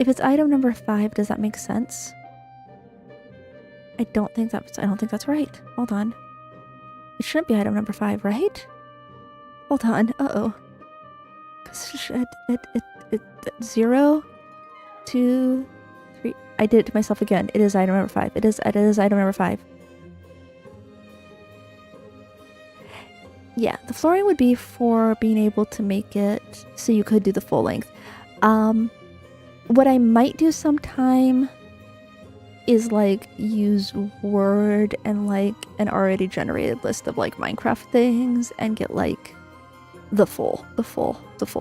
If it's item number 5, does that make sense? I don't think that's right. Hold on. It shouldn't be item number 5, right? Hold on. Uh-oh. Because it 0, 2, 3. I did it to myself again. It is item number 5. It is item number 5. Yeah, the flooring would be for being able to make it so you could do the full length. What I might do sometime is like use Word and like an already generated list of like Minecraft things and get like the full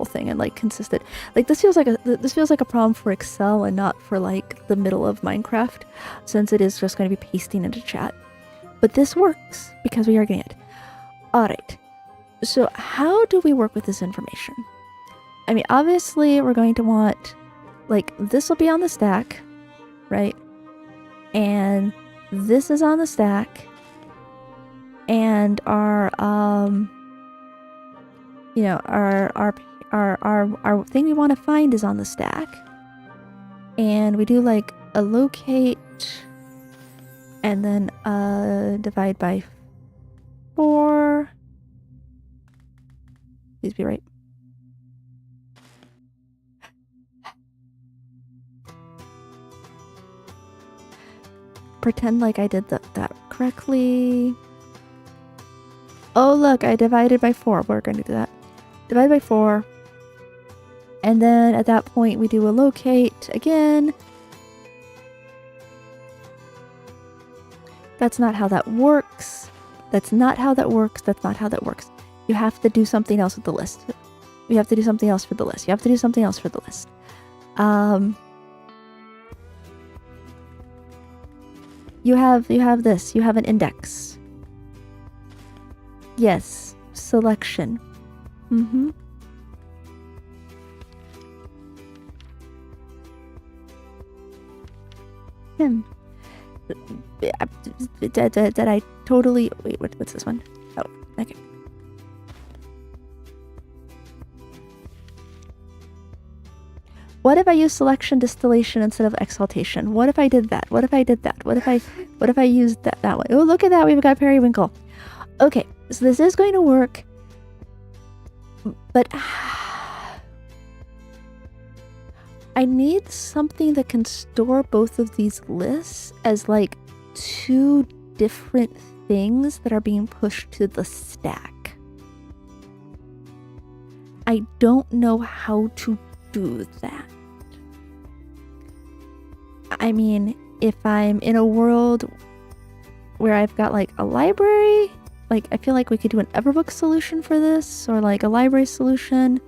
thing and like consistent. Like this feels like a problem for Excel and not for like the middle of Minecraft, since it is just going to be pasting into chat. But this works because we are getting it. All right. So how do we work with this information? I mean, obviously we're going to want, like, this will be on the stack, right? And this is on the stack. And our, you know, our thing we want to find is on the stack. And we do like a locate and then divide by 4. Please be right. Pretend like I did that correctly. Oh, look, I divided by 4. We're going to do that. Divide by 4. And then at that point, we do a locate again. That's not how that works. That's not how that works. That's not how that works. You have to do something else with the list. You have to do something else for the list. You have to do something else for the list. You have this. You have an index. Yes. Selection. Mm-hmm. Did I totally... Wait, what's this one? Oh, okay. What if I use selection distillation instead of exaltation? What if I did that? What if I did that? What if I used that one? Oh, look at that. We've got periwinkle. Okay, so this is going to work. But I need something that can store both of these lists as like 2 different things that are being pushed to the stack. I don't know how to do that. I mean, if I'm in a world where I've got like a library, like I feel like we could do an Everbook solution for this, or like a library solution.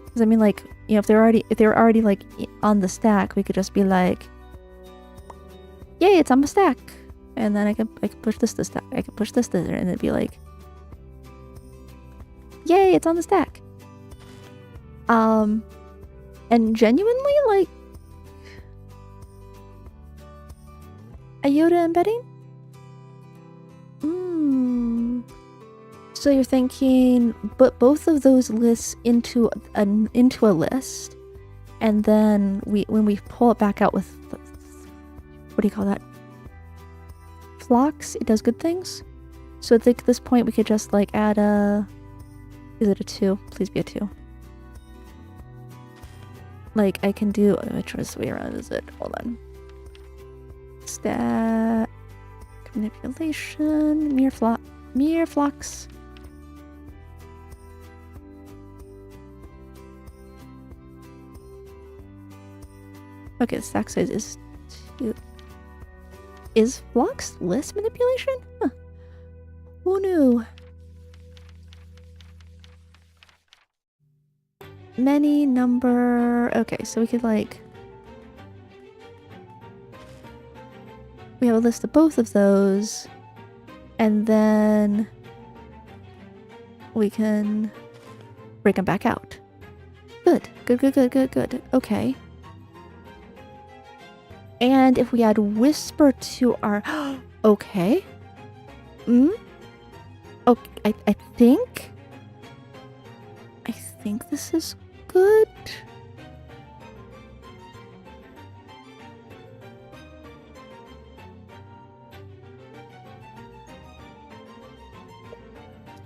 Because I mean, like, you know, if they're already like on the stack, we could just be like, yay, it's on the stack, and then I can push this to stack. I can push this there, and it'd be like, yay, it's on the stack. And genuinely, like, IOTA embedding? So you're thinking, put both of those lists into a list, and then when we pull it back out with, what do you call that? Flocks, it does good things. So at this point, we could just like add a, is it a 2? Please be a 2. Like I can do, which way around is it? Hold on. Stack manipulation, mere flocks. Okay, the stack size is 2. Is flocks list manipulation? Huh. Who knew? Many number. Okay, so we could like. We have a list of both of those, and then we can break them back out. Good. Okay. And if we add whisper to our... Okay. Okay, I think this is good.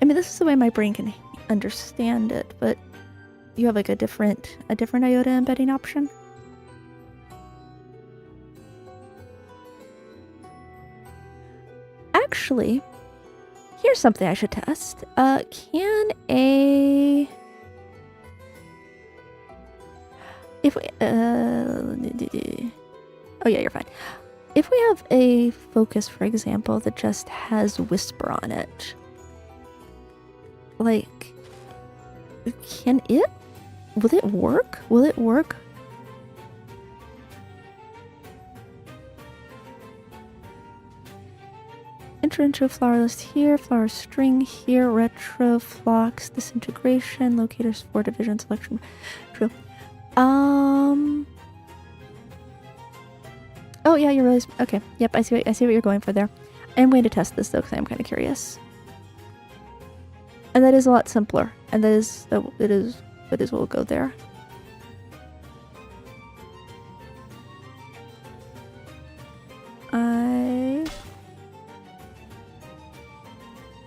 I mean, this is the way my brain can understand it, but you have like a different IOTA embedding option. Actually, here's something I should test. Can a... If we... Oh yeah, you're fine. If we have a focus, for example, that just has whisper on it, like, can it... Will it work? Will it work? enter into a flower list here, flower string here, retro, flocks, disintegration, locators, 4 division selection. True. Oh yeah, you're really okay. Yep, I see what you're going for there. I'm going to test this though because I'm kind of curious. And that is a lot simpler. And that is what will go there. I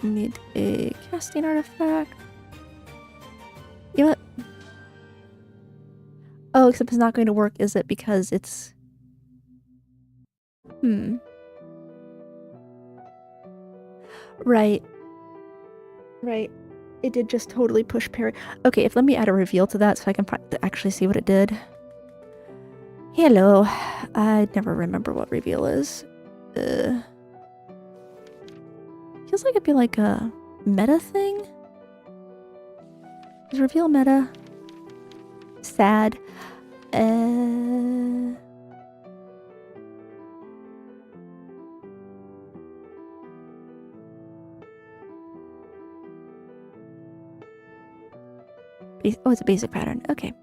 need a casting artifact. You know what? Oh, except it's not going to work, is it? Because it's... Right. Right. It did just totally push parry. Okay, let me add a reveal to that so I can actually see what it did. Hello. I never remember what reveal is. Feels like it'd be like a meta thing. Is reveal meta? Sad. Oh, it's a basic pattern. Okay.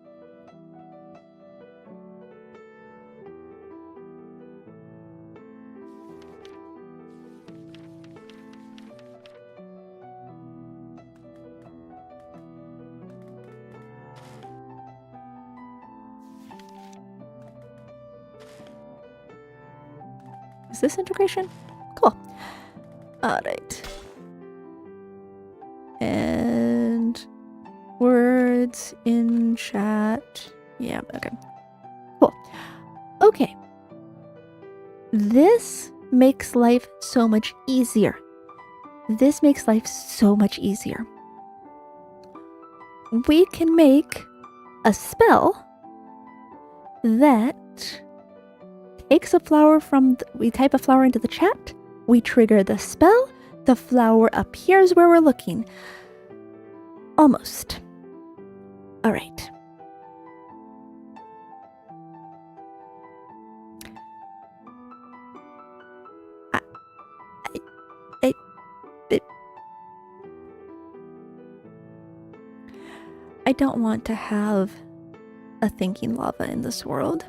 Is this integration? Cool. Alright. And words in chat. Yeah, okay. Cool. Okay. This makes life so much easier. This makes life so much easier. We can make a spell that takes a flower from... we type a flower into the chat, we trigger the spell, the flower appears where we're looking. Almost. Alright. I don't want to have a thinking lava in this world.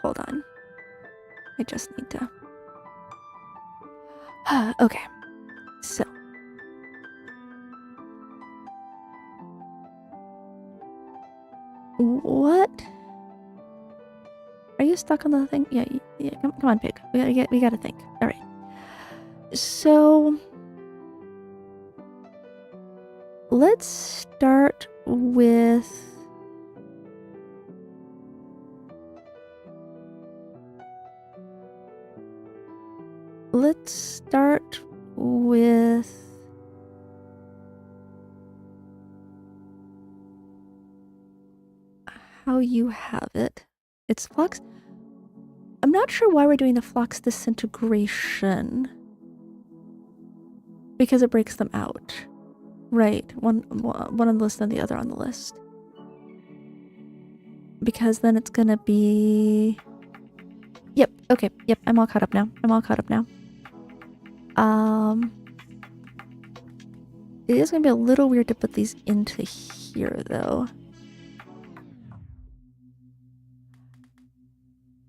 Hold on. I just need to... okay. So. What? Are you stuck on the thing? Yeah, come on, pig. We gotta think. All right. So let's start with how you have it. It's flux. I'm not sure why we're doing the flux disintegration. Because it breaks them out. Right. One on the list and the other on the list. Because then it's gonna be... Yep, okay. Yep, I'm all caught up now. It is gonna be a little weird to put these into here, though.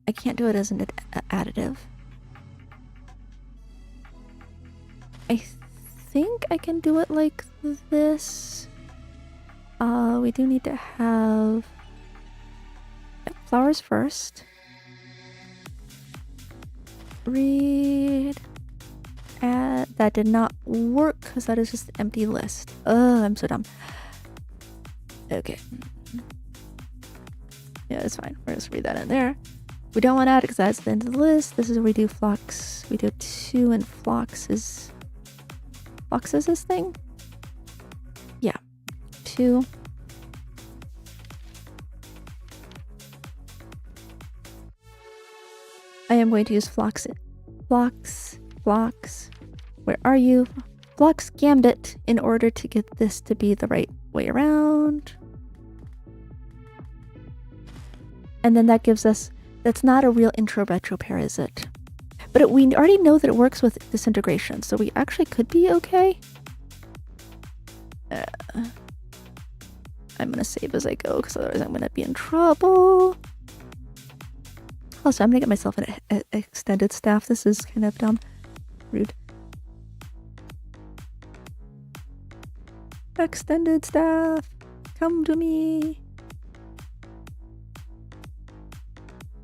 I can't do it as an additive. I think I can do it like this. We do need to have flowers first. Read. Add. That did not work because that is just an empty list. Oh, I'm so dumb. Okay. Yeah, it's fine. We'll just read that in there. We don't want to add it because that's the end of the list. This is where we do flux. We do 2 and flux is... Flux is this thing? Yeah. 2. I am going to use flux. Flux. Where are you? Flux Gambit in order to get this to be the right way around. And then that gives us That's not a real intro retro pair, is it? But we already know that it works with disintegration, so we actually could be okay. I'm gonna save as I go, because otherwise I'm gonna be in trouble. Also, I'm gonna get myself an extended staff. This is kind of dumb. Rude. Extended staff, come to me.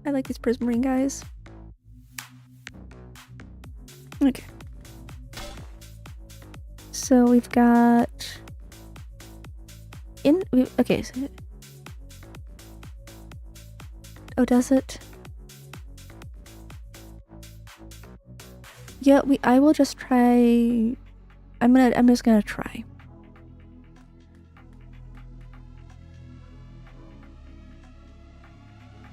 I like these prismarine guys. Okay. So we've got okay. So, oh, does it? Yeah, I will just try. I'm just gonna try.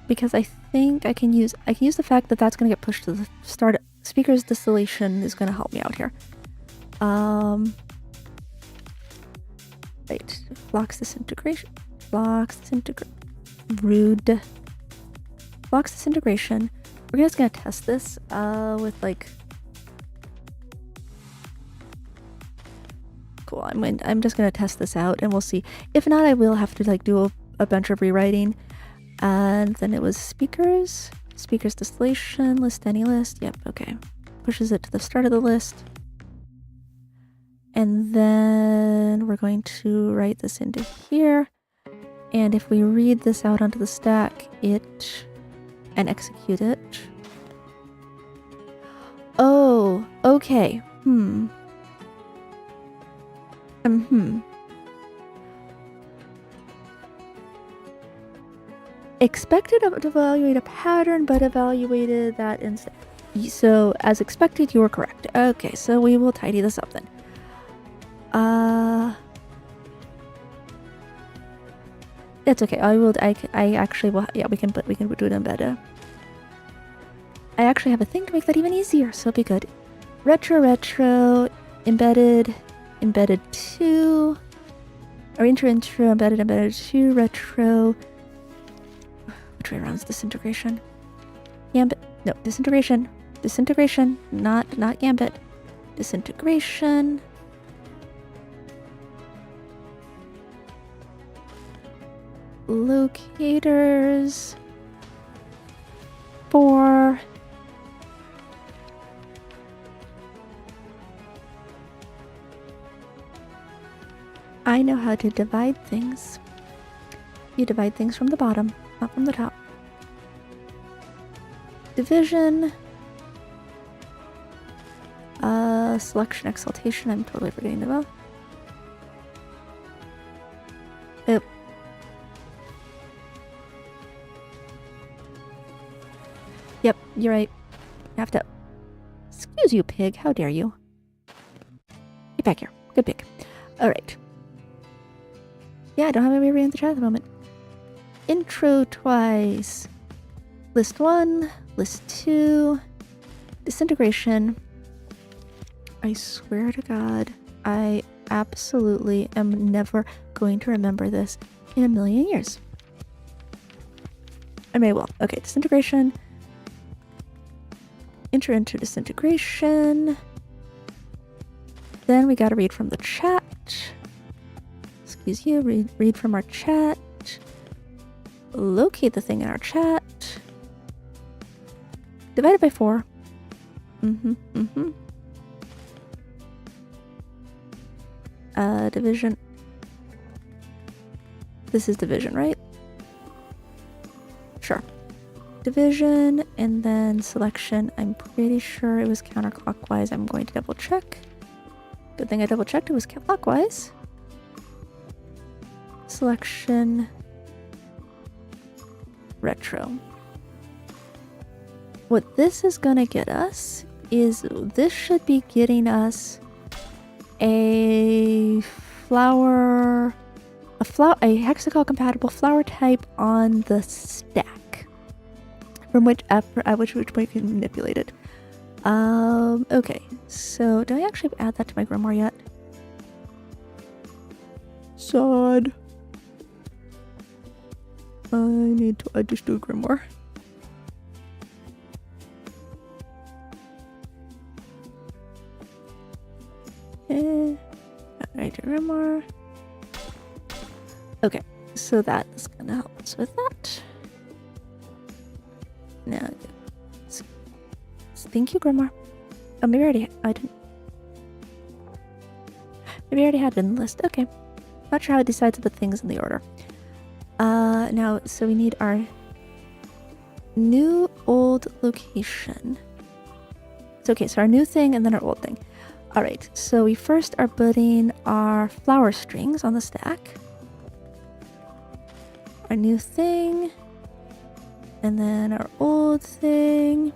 Because I think I can use the fact that that's gonna get pushed to the start. Speaker's distillation is gonna help me out here. Right. Blocks disintegration. Rude. Blocks disintegration. We're just gonna test this with like. Cool. I'm just gonna test this out and we'll see. If not, I will have to like do a bunch of rewriting. And then it was speakers distillation, list any list. Yep, okay. Pushes it to the start of the list. And then we're going to write this into here. And if we read this out onto the stack, and execute it. Oh, okay. Expected to evaluate a pattern, but evaluated that instead. So, as expected, you were correct. Okay, so we will tidy this up then. That's okay. I actually will. Yeah, we can do it in better. I actually have a thing to make that even easier, so it'll be good. Retro, embedded 2, or intro, embedded 2, retro. Which way around is disintegration? Gambit. No, disintegration, not gambit. Disintegration. Locators. 4. I know how to divide things. You divide things from the bottom, not from the top. Division. Selection, exaltation. I'm totally forgetting about. Yep, you're right. You have to. Excuse you, pig. How dare you? Get back here. Good pig. Alright. Yeah, I don't have anybody in the chat at the moment. Intro twice. List 1, list 2. Disintegration. I swear to God, I absolutely am never going to remember this in a million years. I may well. Okay, disintegration. Enter into disintegration. Then we gotta read from the chat. Excuse you, read from our chat. Locate the thing in our chat. Divided by 4. Division. This is division, right? Sure. Division, and then selection. I'm pretty sure it was counterclockwise. I'm going to double check. Good thing I double checked. It was clockwise. Selection. Retro. What this is gonna get us is this should be getting us a hexical compatible flower type on the stack, from which we can manipulate it. Okay, so do I actually add that to my Grimoire yet? Sod. I need to just do Grimoire. Grimoire. Okay, so that is gonna help us with that. Now, thank you, Grimoire. Oh, maybe I didn't. Maybe I already had it in the list. Okay. Not sure how I decide to put things in the order. Now, so we need our new old location. So, okay, so our new thing and then our old thing. All right, so we first are putting our flower strings on the stack. Our new thing. And then our old thing.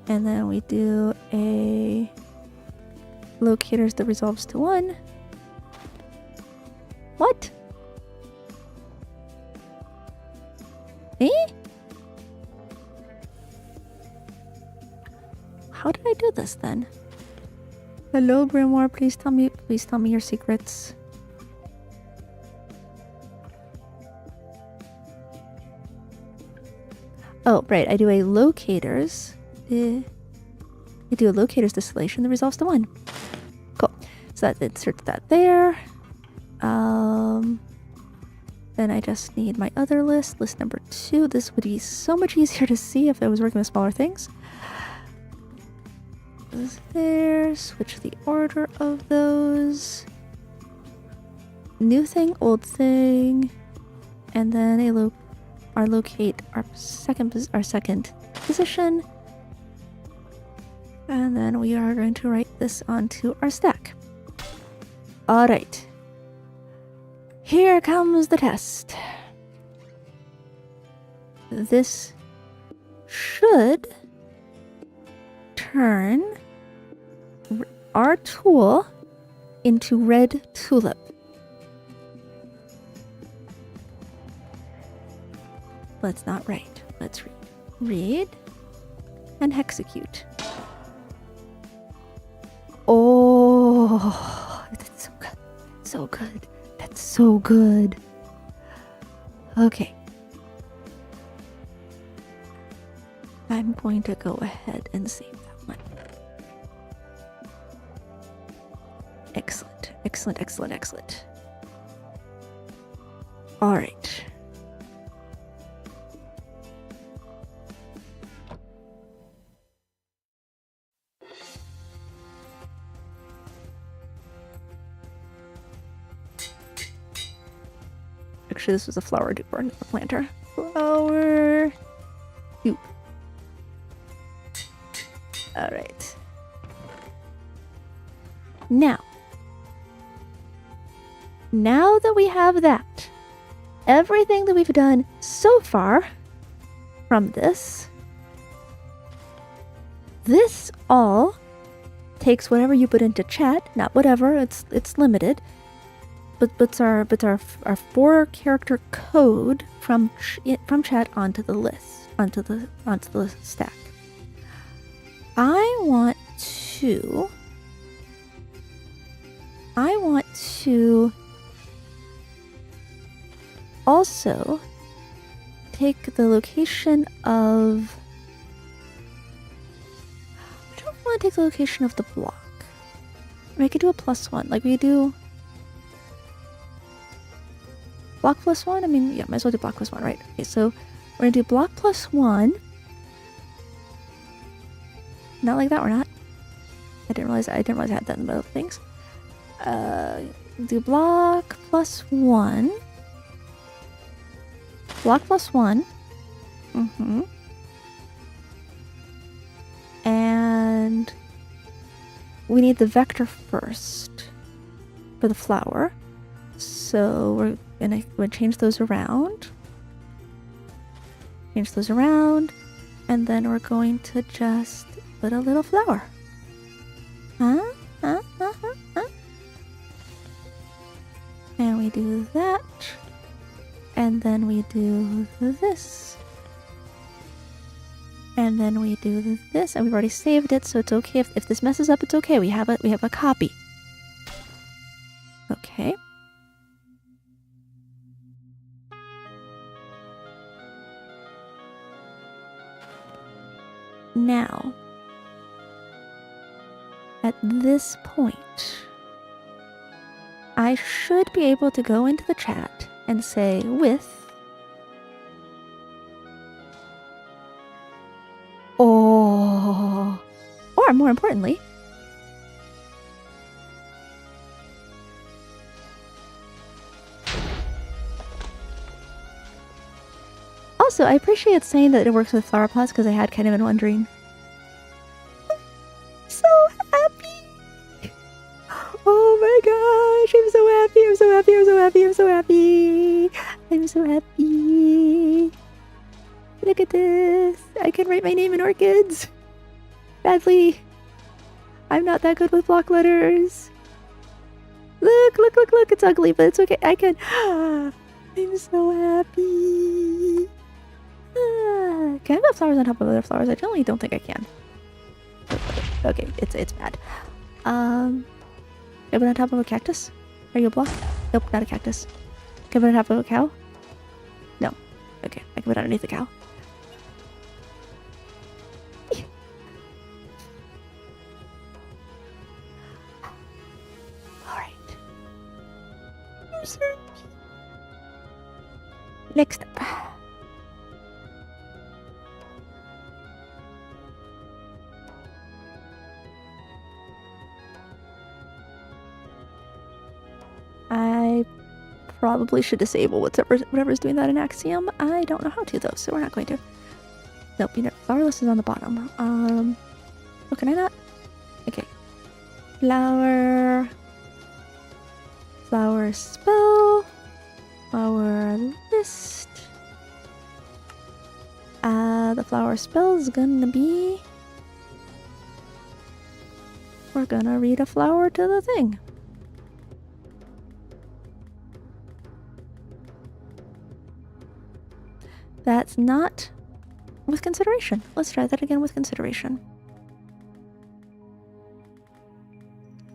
And then we do a locators that resolves to 1. What? Eh? How did I do this then? Hello, Grimoire, please tell me your secrets. Oh, right, I do a locators. I do a locators distillation that resolves to 1. Cool. So that inserts that there. Then I just need my other list number 2. This would be so much easier to see if I was working with smaller things. Those there. Switch the order of those. New thing, old thing, and then locate our second position. And then we are going to write this onto our stack. All right. Here comes the test. This should turn our tool into red tulip. Let's not write. Let's read. Read and execute. Oh, that's so good. So good. That's so good. Okay. I'm going to go ahead and save that one. Excellent. Excellent, excellent, excellent. All right. Actually, this was a flower duper, not a planter. Flower dupe. All right. Now that we have that, everything that we've done so far from this all takes whatever you put into chat, not whatever, it's limited. But our 4-character code from chat onto the list, onto the stack. I want to also take the location of. I don't want to take the location of the block. I could do a +1, like we do. Block +1? I mean, yeah, might as well do block +1, right? Okay, so we're gonna do block +1. Not like that, we're not. I didn't realize I had that in the middle of things. Do block +1. Block +1. And we need the vector first for the flower. So we're gonna change those around. And then we're going to just put a little flower. And we do that. And then we do this. And then we do this. And we've already saved it, so it's okay. If this messes up, it's okay. We have a copy. Okay. Now, at this point, I should be able to go into the chat and say with. Oh. Or more importantly, also, I appreciate saying that it works with flower pots because I had kind of been wondering. So happy! Oh my gosh, I'm so happy, I'm so happy, I'm so happy, I'm so happy! I'm so happy! Look at this! I can write my name in orchids! Badly! I'm not that good with block letters! Look, look, look, look, it's ugly, but it's okay, I can... I'm so happy! Can I put flowers on top of other flowers? I generally don't think I can. Okay, it's bad. Can I put it on top of a cactus? Are you a block? Nope, not a cactus. Can I put it on top of a cow? No. Okay, I can put it underneath the cow. Alright. Next up. I probably should disable whatever's doing that in Axiom. I don't know how to though, so we're not going to. Nope, you know, flowerless is on the bottom. Oh, can I not? Okay. Flower spell. Flower list. The flower spell is gonna be... We're gonna read a flower to the thing. That's not with consideration. Let's try that again with consideration.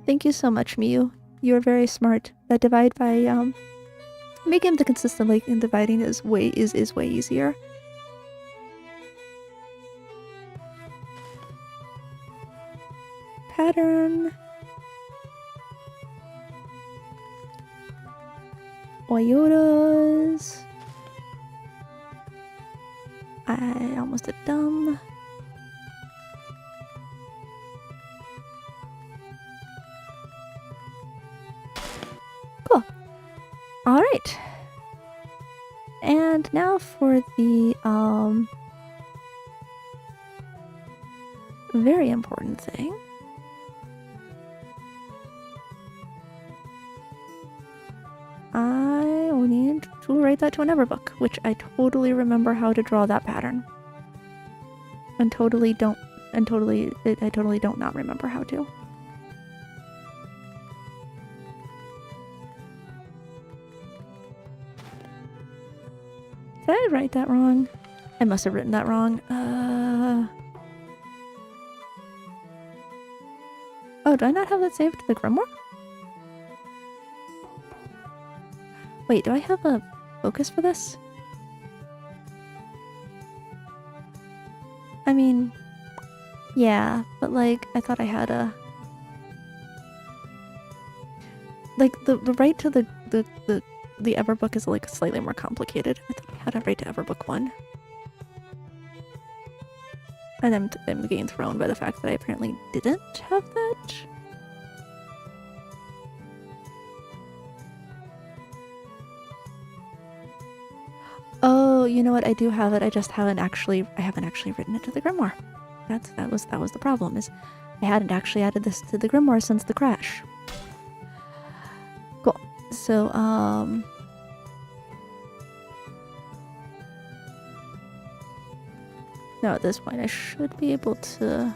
Thank you so much, Miyu. You're very smart. That divide by making the consistent like in dividing is way easier. Pattern. MoreIotas. I almost did dumb. Cool. Alright. And now for the very important thing. I need to write that to an Everbook, which I totally remember how to draw that pattern. I totally don't not remember how to. Did I write that wrong? I must have written that wrong. Oh, do I not have that saved to the Grimoire? Wait, do I have a focus for this? I mean, yeah, but like, I thought I had a... Like, the right to the Everbook is like slightly more complicated. I thought I had a right to Everbook 1. And I'm getting thrown by the fact that I apparently didn't have that. Oh, you know what? I do have it. I just haven't actually written it to the Grimoire. That was the problem, is I hadn't actually added this to the Grimoire since the crash. Cool. So, now at this point I should be able to...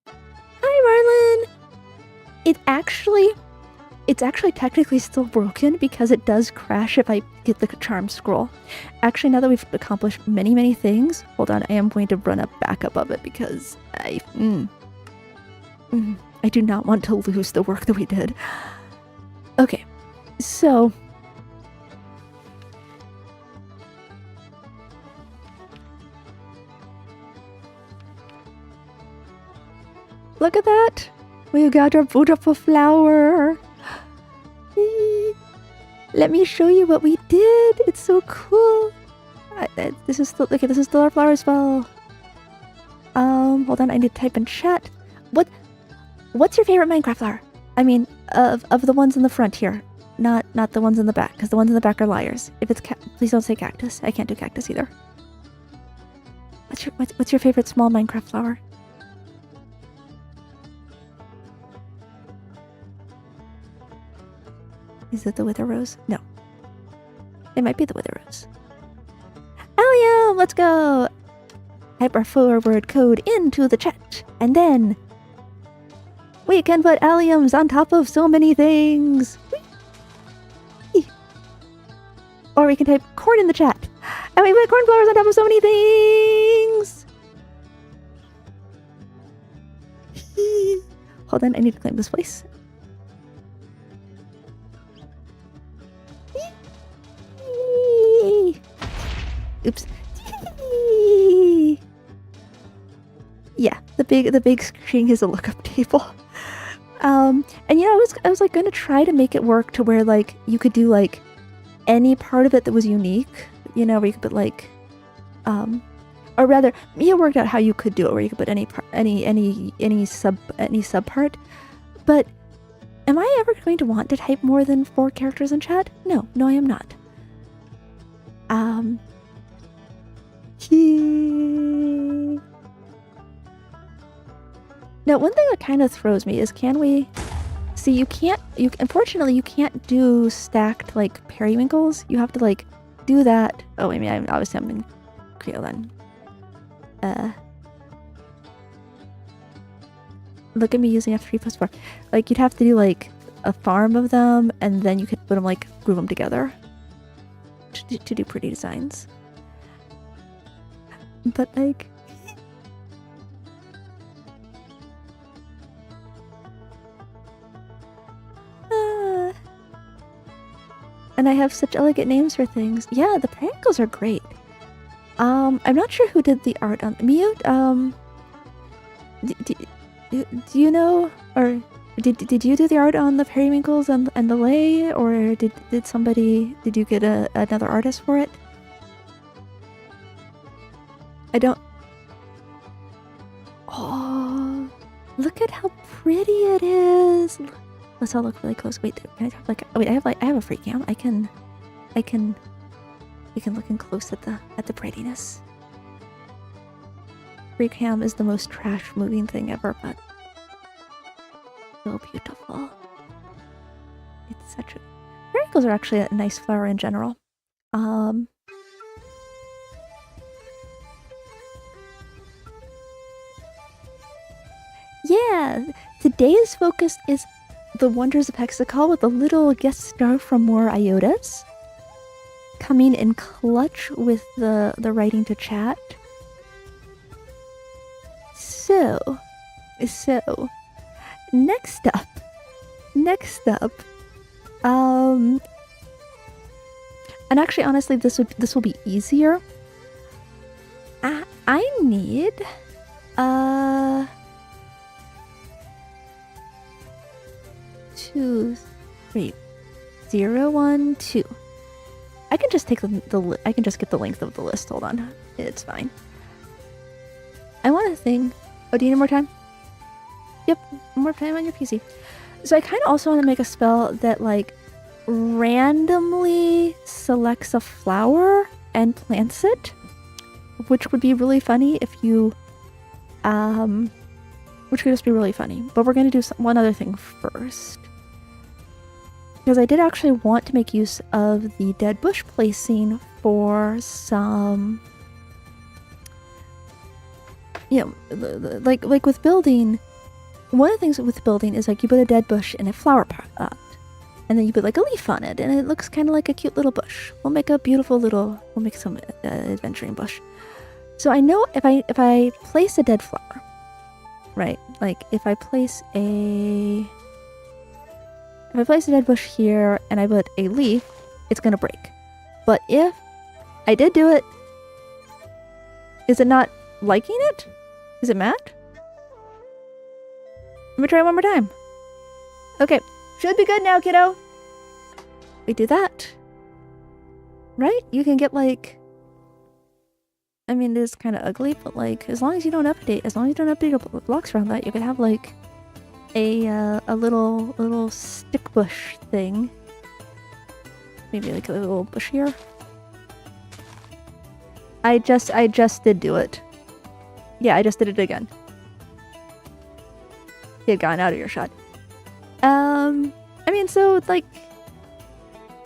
Hi, Marlon! It's actually technically still broken because it does crash if I get the charm scroll. Actually, now that we've accomplished many things, hold on, I am going to run a backup of it because I do not want to lose the work that we did. Okay, so... Look at that. We got our beautiful flower. Let me show you what we did. It's so cool. This is still okay. This is still our flower spell. Hold on. I need to type in chat. What's your favorite Minecraft flower? I mean, of the ones in the front here, not the ones in the back, because the ones in the back are liars. If it's please don't say cactus. I can't do cactus either. What's your favorite small Minecraft flower? Is it the wither rose? No. It might be the wither rose. Allium, let's go! Type our forward code into the chat, and then we can put alliums on top of so many things. Whee! Or we can type corn in the chat, and we put cornflowers on top of so many things. Hold on, I need to claim this place. Oops. Yeah, the big screen is a lookup table. And you know, I was like gonna try to make it work to where like you could do like any part of it that was unique, you know, where you could put like or rather Mia worked out how you could do it where you could put any part, any sub part. But am I ever going to want to type more than 4 characters in chat? No, I am not. Now, one thing that kind of throws me is, can we see? Unfortunately, you can't do stacked like periwinkles. You have to like do that. Oh, I mean, I'm in Creole then. Look at me using F3+4. Like, you'd have to do like a farm of them, and then you could put them like group them together to do pretty designs. But like, and I have such elegant names for things. Yeah, the periwinkles are great. I'm not sure who did the art on Mute. Do you know, or did you do the art on the periwinkles and the lay, or did you get another artist for it? I don't. Oh, look at how pretty it is. Let's all look really close. Wait, can I have like? Oh, wait, I have a free cam. We can look in close at the prettiness. Free cam is the most trash moving thing ever, but so beautiful. It's such a. Periwinkles are actually a nice flower in general. Yeah, today's focus is the wonders of Hexical with a little guest star from MoreIotas. Coming in clutch with the writing to chat. So, next up, and actually, honestly, this will be easier. I need, 2, 3, 0, 1, 2. I can just take I can just get the length of the list. Hold on, it's fine. I want a thing. Oh, do you need more time? Yep, more time on your PC. So I kind of also want to make a spell that like randomly selects a flower and plants it, which would be really funny if you, which could just be really funny. But we're gonna do one other thing first, because I did actually want to make use of the dead bush placing for some, you know, like with building. One of the things with building is like you put a dead bush in a flower pot, and then you put like a leaf on it, and it looks kind of like a cute little bush. We'll make a beautiful little. We'll make some adventuring bush. So I know if I place a dead flower, right? Like if I place a dead bush here and I put a leaf, it's gonna break. But if I did do it, is it not liking it? Is it mad? Let me try one more time. Okay. Should be good now, kiddo. We do that. Right? You can get like... I mean, it is kind of ugly, but like, as long as you don't update your blocks around that, you could have like a little stick bush thing. Maybe like a little bushier. I just did do it. Yeah, I just did it again. You had gotten out of your shot. I mean, so like,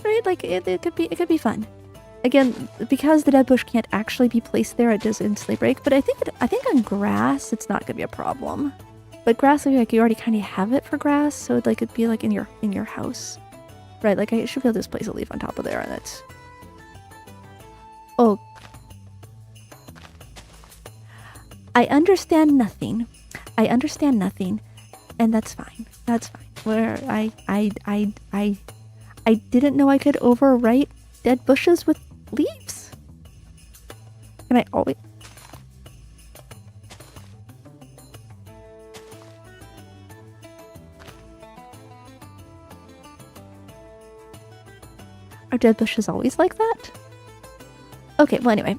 right? Like it could be fun. Again, because the dead bush can't actually be placed there, it does instantly break. But I think on grass, it's not gonna be a problem. But grass, like you already kind of have it for grass, so like it'd be like in your house, right? Like I should be able to just place a leaf on top of there, and that's. Oh. I understand nothing, and that's fine. That's fine. Where I didn't know I could overwrite dead bushes with leaves. And I always... Are dead bushes always like that? Okay, well anyway,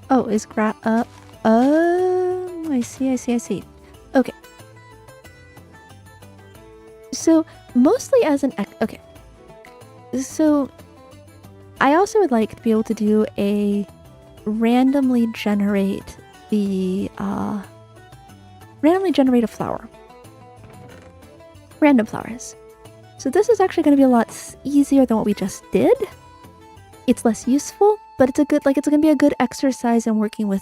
oh, is I see. Okay. So, mostly as an... Okay. So, I also would like to be able to do a randomly generate a flower. Random flowers. So this is actually going to be a lot easier than what we just did. It's less useful, but it's going to be a good exercise in working with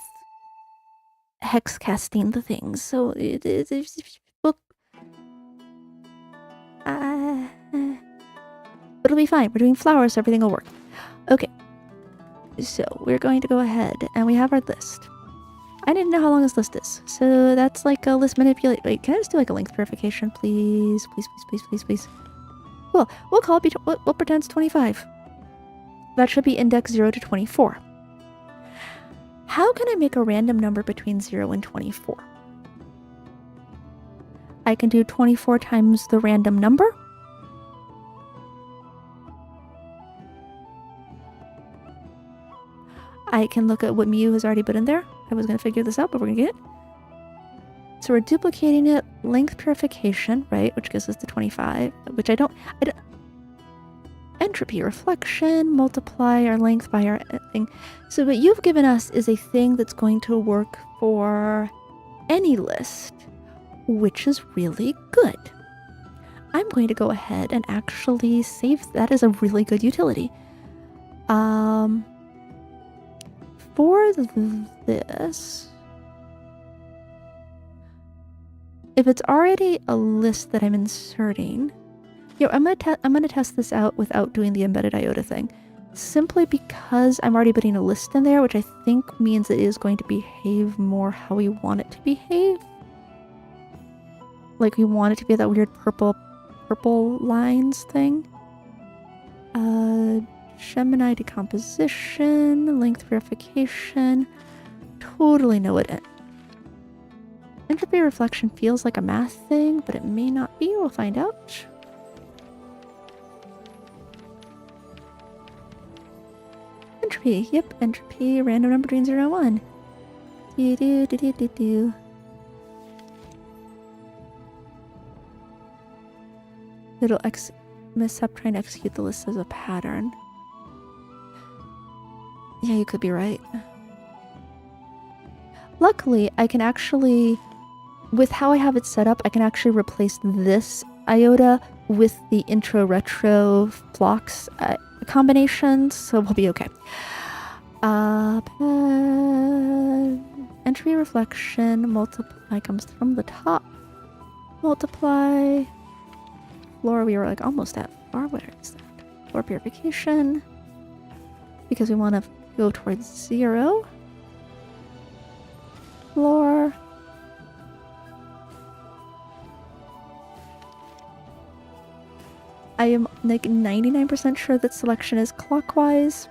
hex casting the things. So it'll be fine. We're doing flowers, so everything will work. Okay. So we're going to go ahead and we have our list. I need to know how long this list is. So that's like a list manipulate. Wait, can I just do like a length verification, please? Please. Cool. We'll call it we'll pretend it's 25. That should be index 0 to 24. How can I make a random number between 0 and 24? I can do 24 times the random number. I can look at what mu has already been in there. I was going to figure this out, but we're going to get it. So we're duplicating it, length purification, right, which gives us the 25, which I don't entropy reflection, multiply our length by our thing. So what you've given us is a thing that's going to work for any list, which is really good. I'm going to go ahead and actually save that as a really good utility. For this, if it's already a list that I'm inserting, I'm gonna test this out without doing the embedded iota thing, simply because I'm already putting a list in there, which I think means it is going to behave more how we want it to behave. Like we want it to be that weird purple lines thing. Gemini decomposition, length verification. Totally know it. Entropy reflection feels like a math thing, but it may not be. We'll find out. Entropy. Yep, entropy. Random number between 0 and 1. Do. It'll mess up trying to execute the list as a pattern. Yeah, you could be right. Luckily, I can actually, with how I have it set up, I can actually replace this iota with the intro-retro blocks combinations, so we'll be okay. Entropy reflection, multiply comes from the top. Multiply. Floor, we were like almost at floor. Where is that? Floor purification. Because we want to go towards 0. Floor. I am like 99% sure that selection is clockwise.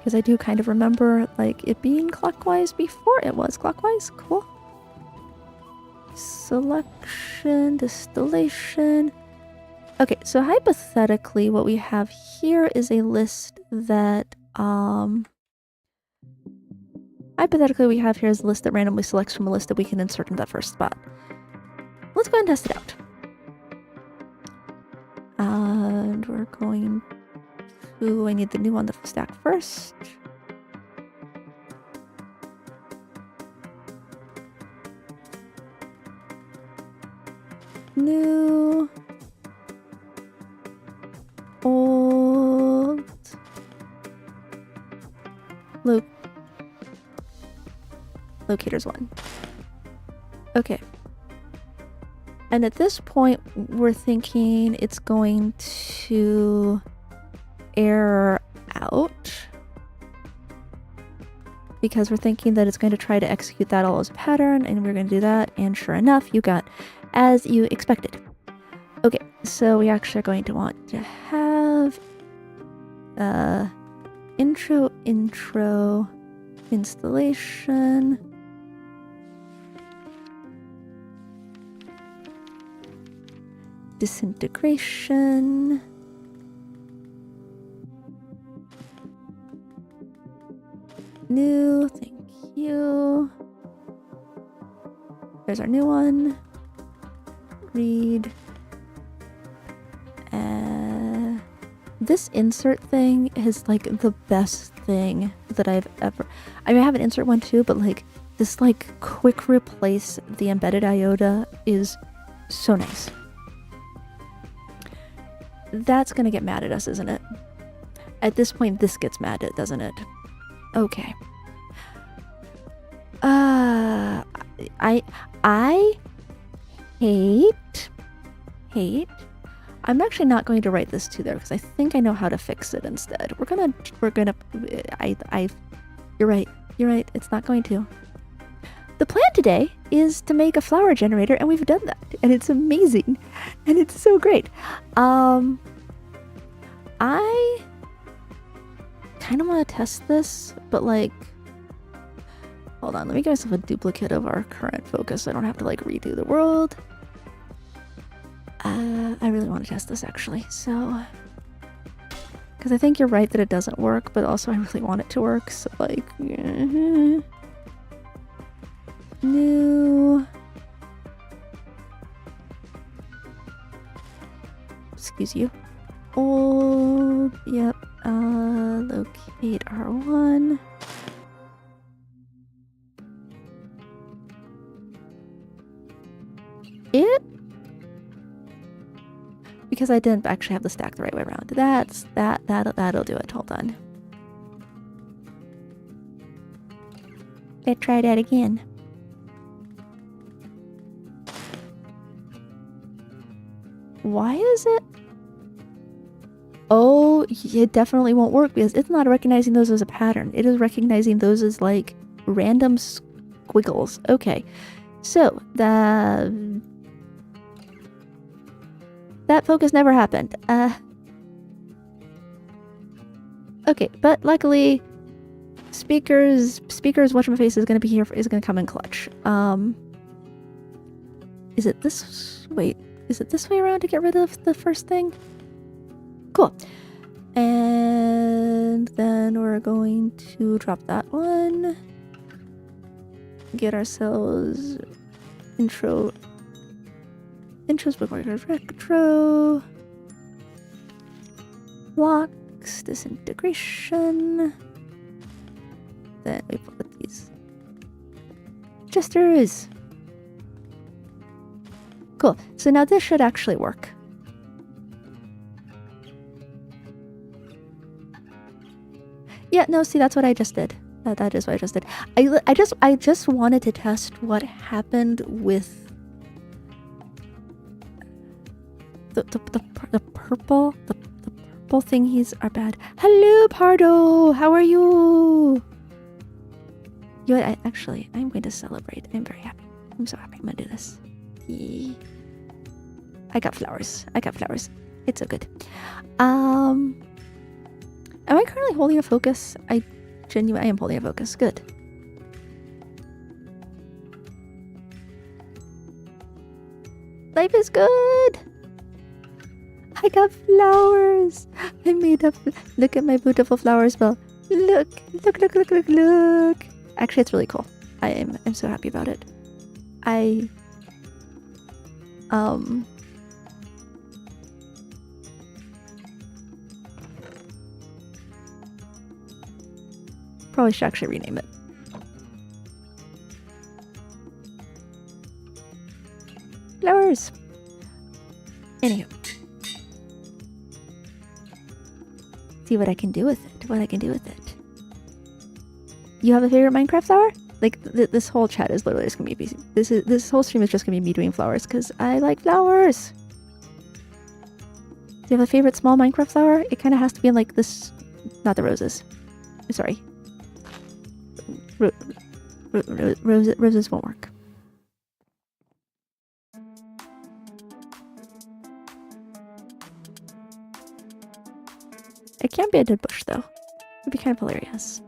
because I do kind of remember like it being clockwise before it was clockwise. Cool. Selection, distillation. Okay, so hypothetically what we have here is a list that randomly selects from a list that we can insert into that first spot. Let's go ahead and test it out. And we're going to, I need the new one to stack first. New. Old. Locators 1. Okay. And at this point, we're thinking it's going to error out. Because we're thinking that it's going to try to execute that all as a pattern, and we're going to do that, and sure enough, you got as you expected. Okay, so we actually are going to want to have intro, installation. Disintegration. New, thank you. There's our new one. Read. This insert thing is like the best thing that I've ever... I mean, I have an insert one too, but like this like quick replace the embedded iota is so nice. That's gonna get mad at us, isn't it? At this point, this gets mad at, doesn't it? Okay. I hate. I'm actually not going to write this to there because I think I know how to fix it instead. You're right. It's not going to. The plan today is to make a flower generator, and we've done that, and it's amazing, and it's so great. I kind of want to test this, but like, hold on, let me get myself a duplicate of our current focus so I don't have to like redo the world. I really want to test this actually, so, because I think you're right that it doesn't work, but also I really want it to work, so like, new, excuse you, old, yep, locate R1, because I didn't actually have the stack the right way around. That'll do it. Hold on. Let's try that again. Why is it? Oh, it definitely won't work because it's not recognizing those as a pattern. It is recognizing those as like random squiggles. Okay, so that focus never happened. Okay, but luckily, speakers, watch my face is gonna be here. Is gonna come in clutch. Is it this? Wait, is it this way around to get rid of the first thing? Cool. And then we're going to drop that one. Get ourselves intros before retro. Blocks, disintegration. Then we put these gestures. Cool. So now this should actually work. Yeah, no, see, that's what I just did. That is what I just did. I just wanted to test what happened with the purple thingies are bad. Hello, Pardo. How are you? You know what, I'm going to celebrate. I'm very happy. I'm so happy. I'm gonna do this. I got flowers. It's so good. Am I currently holding a focus? I Genuine. I am holding a focus. Good. Life is good. I got flowers. I made up. Look at my beautiful flower spell. Look. Actually, it's really cool. I'm so happy about it. Probably should actually rename it. Flowers. Anywho. See what I can do with it. You have a favorite Minecraft flower? Like this whole chat is literally just gonna be this whole stream is just gonna be me doing flowers because I like flowers. Do you have a favorite small Minecraft flower? It kind of has to be in like this, not the roses. Sorry. Roses won't work. It can't be a dead bush though. It'd be kind of hilarious.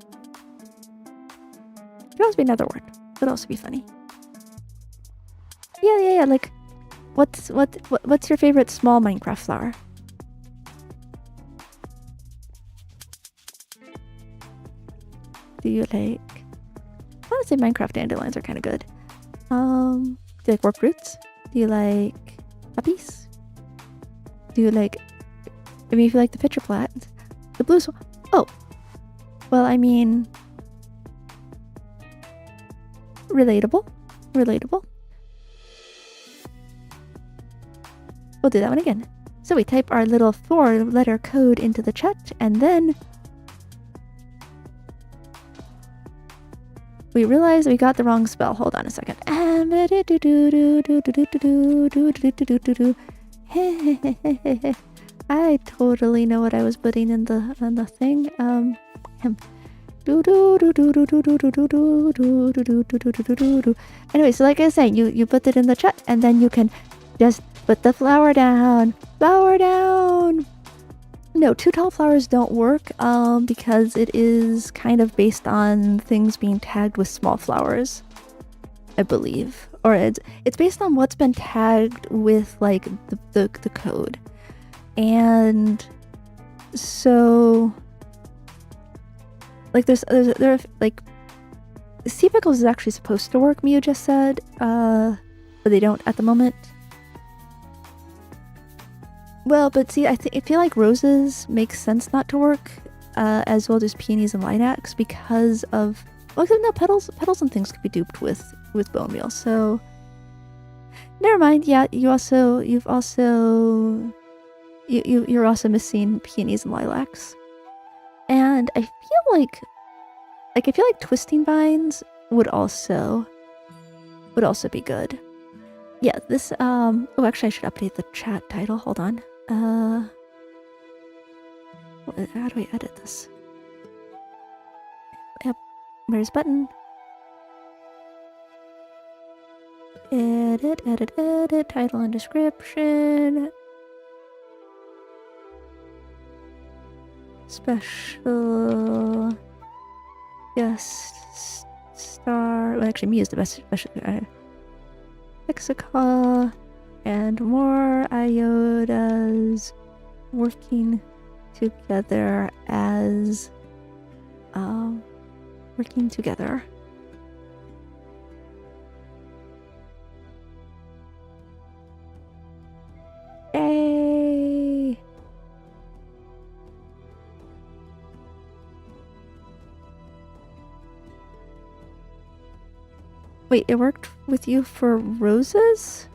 It could also be another word. It would also be funny. Yeah. Like, what's your favorite small Minecraft flower? Do you like? I would say Minecraft dandelions are kind of good. Do you like warp roots? Do you like puppies? Do you like? I mean, if you like the pitcher plat, the blue. Oh, well, I mean, relatable. We'll do that one again. So we type our little 4-letter code into the chat, and then we realize we got the wrong spell. Hold on a second. I totally know what I was putting in the thing. Anyway, so like I was saying, you put it in the chat, and then you can just put the flower down. No, too tall flowers don't work because it is kind of based on things being tagged with small flowers, I believe, or it's based on what's been tagged with like the code, and so like there are like sea pickles is actually supposed to work. Miu just said, but they don't at the moment. Well, but see, I feel like roses make sense not to work, as well as peonies and lilacs because of, well, no, petals and things could be duped with bone meal. So never mind. Yeah, you're also missing peonies and lilacs, and I feel like twisting vines would also be good. Yeah, this oh, actually I should update the chat title. Hold on. How do I edit this? Yep, where's button? Edit, title and description. Special guest star. Well, actually, me is the best special. Hexical and MoreIotas working together as working together. Yay! Wait, it worked with you for roses?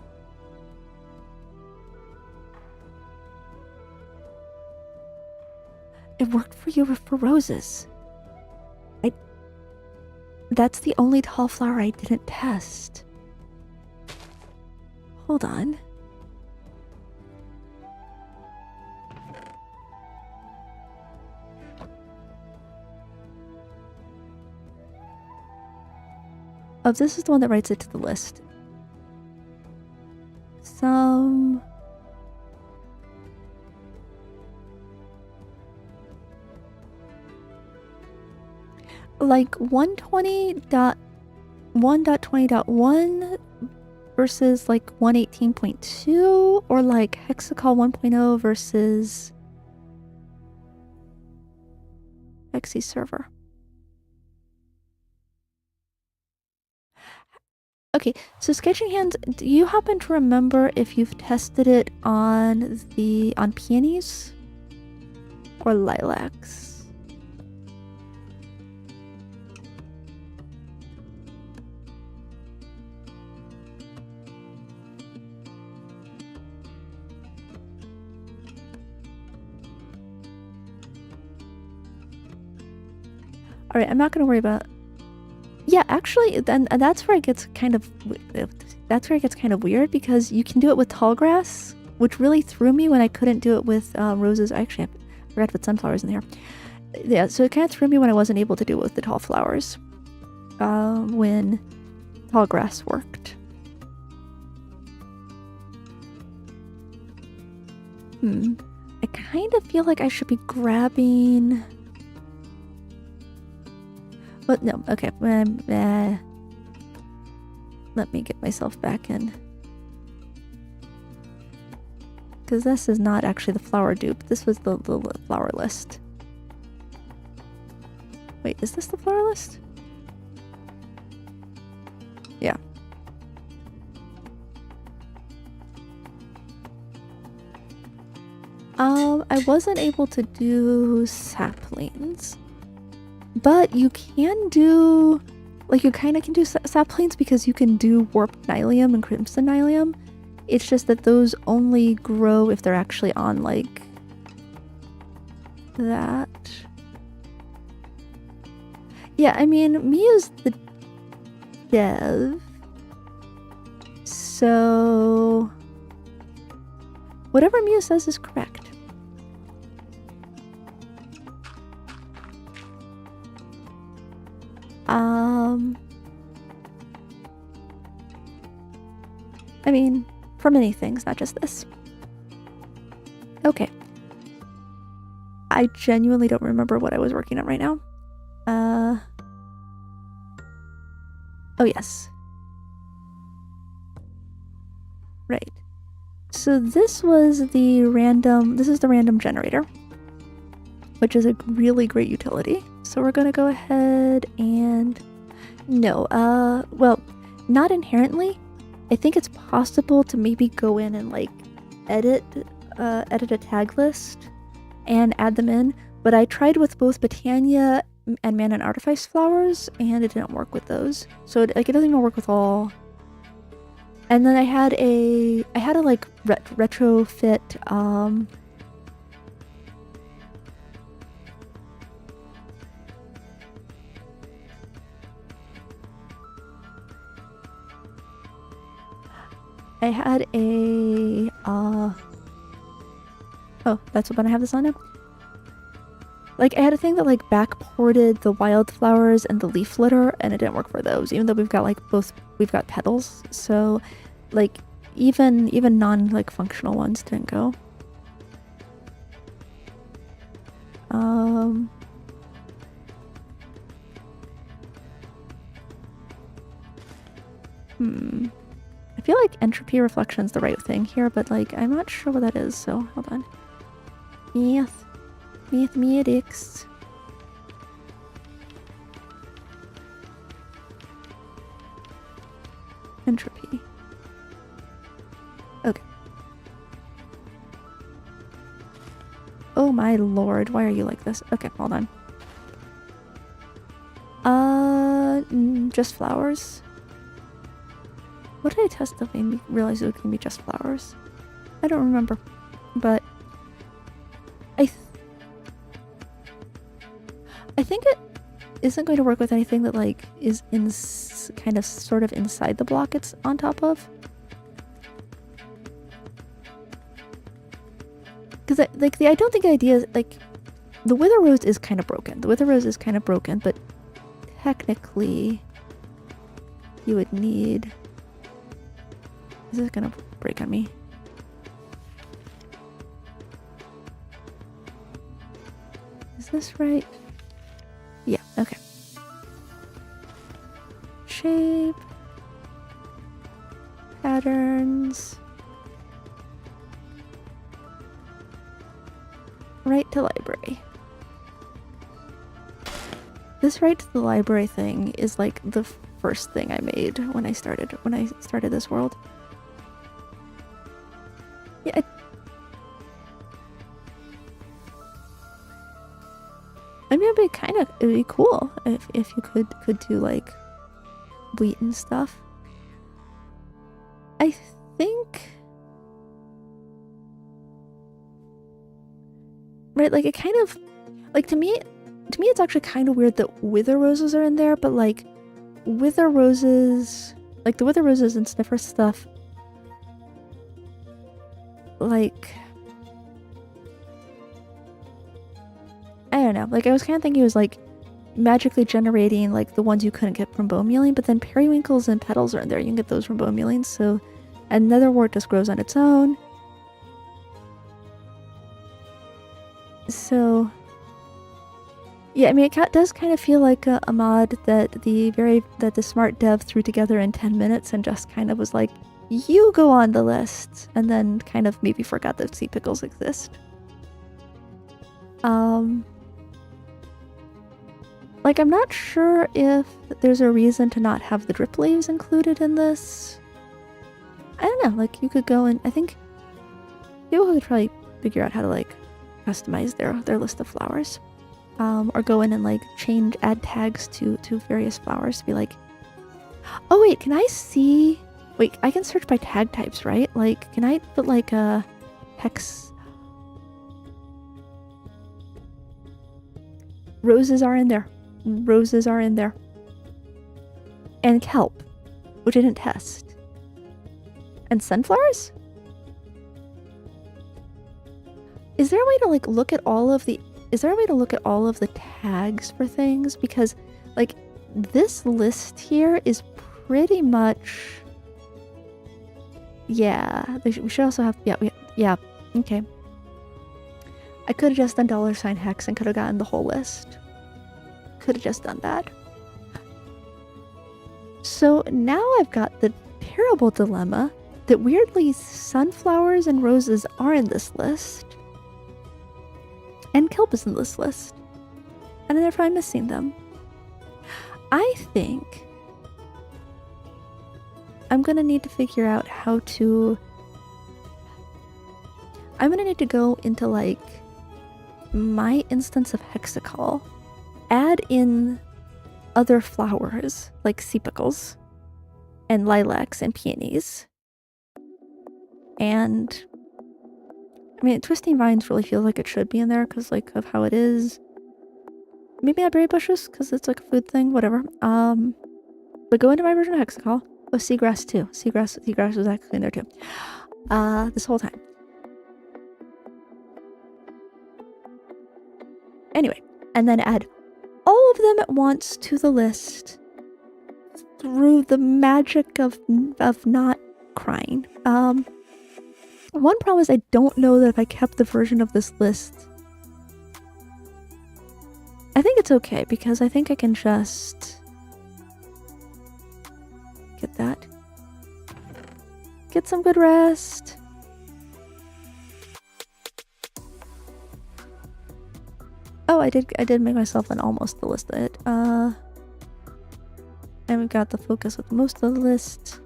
It worked for you for roses. That's the only tall flower I didn't test. Hold on. Oh, this is the one that writes it to the list. like 120.1.20.1 versus like 118.2, or like Hexical 1.0 versus Hexi server. Okay, so sketching hands, do you happen to remember if you've tested it on peonies or lilacs? All right, I'm not gonna worry about. Yeah, actually, then that's where it gets kind of weird, because you can do it with tall grass, which really threw me when I couldn't do it with roses. Actually, I forgot to put sunflowers in there. Yeah, so it kind of threw me when I wasn't able to do it with the tall flowers. When tall grass worked. I kind of feel like I should be grabbing. But no, okay. Let me get myself back in. Because this is not actually the flower dupe. This was the flower list. Wait, is this the flower list? Yeah. I wasn't able to do saplings. But you can do, like, you kind of can do saplings, because you can do warped nylium and crimson nylium. It's just that those only grow if they're actually on, like, that. Yeah, I mean, Mia's the dev. So whatever Mia says is correct. I mean, for many things, not just this. Okay. I genuinely don't remember what I was working on right now. Oh yes. Right. So this is the random generator, which is a really great utility. So we're gonna go ahead and no, well, not inherently. I think it's possible to maybe go in and like edit a tag list and add them in, but I tried with both Botania and Man and Artifice flowers, and it didn't work with those. So it doesn't even work with all. And then I had a like retrofit I had a oh, that's what I have this on now. Like, I had a thing that like backported the wildflowers and the leaf litter, and it didn't work for those, even though we've got like we've got petals. So like even non like functional ones didn't go. I feel like entropy reflection's the right thing here, but like I'm not sure what that is, so hold on. Mathematics. Entropy. Okay. Oh my lord, why are you like this? Okay, hold on. Just flowers. What did I test that made me realize it can be just flowers? I don't remember, but I think it isn't going to work with anything that like is in kind of sort of inside the block it's on top of. Because I don't think the idea is like the wither rose is kind of broken. The wither rose is kind of broken, but technically you would need. Is this gonna break on me? Is this right? Yeah, okay. shape. Patterns. Right to library. This right to the library thing is like the first thing I made when I started this world. Yeah. I mean, it'd be cool if you could do like wheat and stuff. I think, right, like it kind of, like to me it's actually kind of weird that wither roses are in there, but like wither roses, like the wither roses and sniffer stuff, like, I don't know, like I was kind of thinking it was like magically generating like the ones you couldn't get from bone mealing, but then periwinkles and petals are in there. You can get those from bone mealing, so and netherwort just grows on its own. So yeah, I mean, it does kind of feel like a mod that the smart dev threw together in 10 minutes and just kind of was like, you go on the list, and then kind of maybe forgot that sea pickles exist. Like, I'm not sure if there's a reason to not have the drip leaves included in this. I don't know, like, you could go and I think people could probably figure out how to, like, customize their list of flowers. Or go in and, like, add tags to various flowers to be like, oh wait, can I see, wait, I can search by tag types, right? Like, can I put, like, a hex... Roses are in there. Roses are in there. And kelp, which I didn't test. And sunflowers? Is there a way to like look at all of the tags for things? Because like this list here is pretty much, yeah, we should also have, yeah, okay. I could have just done $hex and could have gotten the whole list. Could have just done that. So now I've got the terrible dilemma that weirdly sunflowers and roses are in this list. And kelp is in this list. And therefore I'm missing them. I think I'm gonna need to figure out how to... I'm gonna need to go into like my instance of Hexical, add in other flowers like sea pickles and lilacs and peonies. And I mean, twisting vines really feels like it should be in there because like of how it is. Maybe not berry bushes because it's like a food thing, whatever. But go into my version of Hexical. Oh, seagrass too. Seagrass was actually in there too. This whole time. Anyway, and then add all of them at once to the list through the magic of not crying. One problem is I don't know that if I kept the version of this list, I think it's okay because I think I can just get some good rest. Oh, I did make myself an almost the list of it. And we've got the focus with most of the list.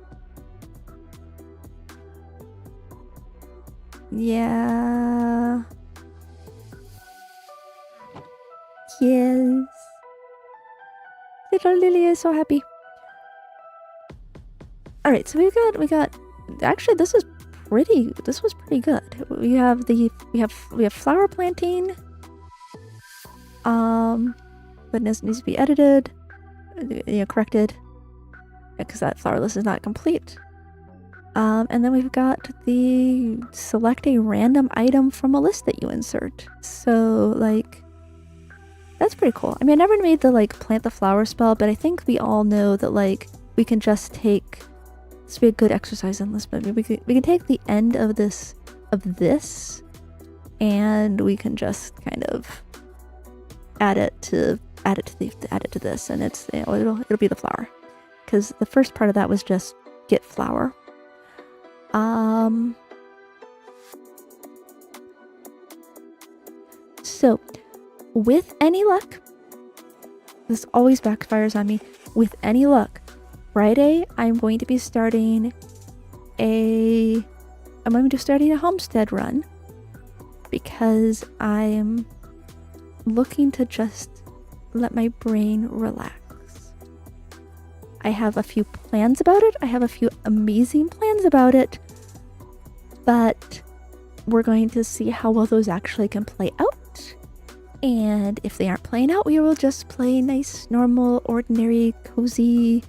Yeah. Yes. Little Lily is so happy. All right, so we got. Actually, this was pretty good. We have flower planting. But it needs to be edited, corrected, because that flower list is not complete. And then we've got the select a random item from a list that you insert. So, like, that's pretty cool. I mean, I never made the, like, plant the flower spell, but I think we all know that, like, we can just take... This would be a good exercise in this movie. We can take the end of this, and we can just kind of add it to this, and it's, it'll be the flower. because the first part of that was just get flour. So, with any luck, this always backfires on me. With any luck, Friday I'm going to be starting a homestead run because I'm looking to just let my brain relax. I have a few plans about it. I have a few amazing plans about it, but we're going to see how well those actually can play out. And if they aren't playing out, we will just play nice, normal, ordinary, cozy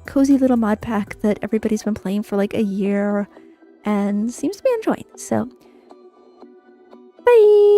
little mod pack that everybody's been playing for like a year and seems to be enjoying. So, bye!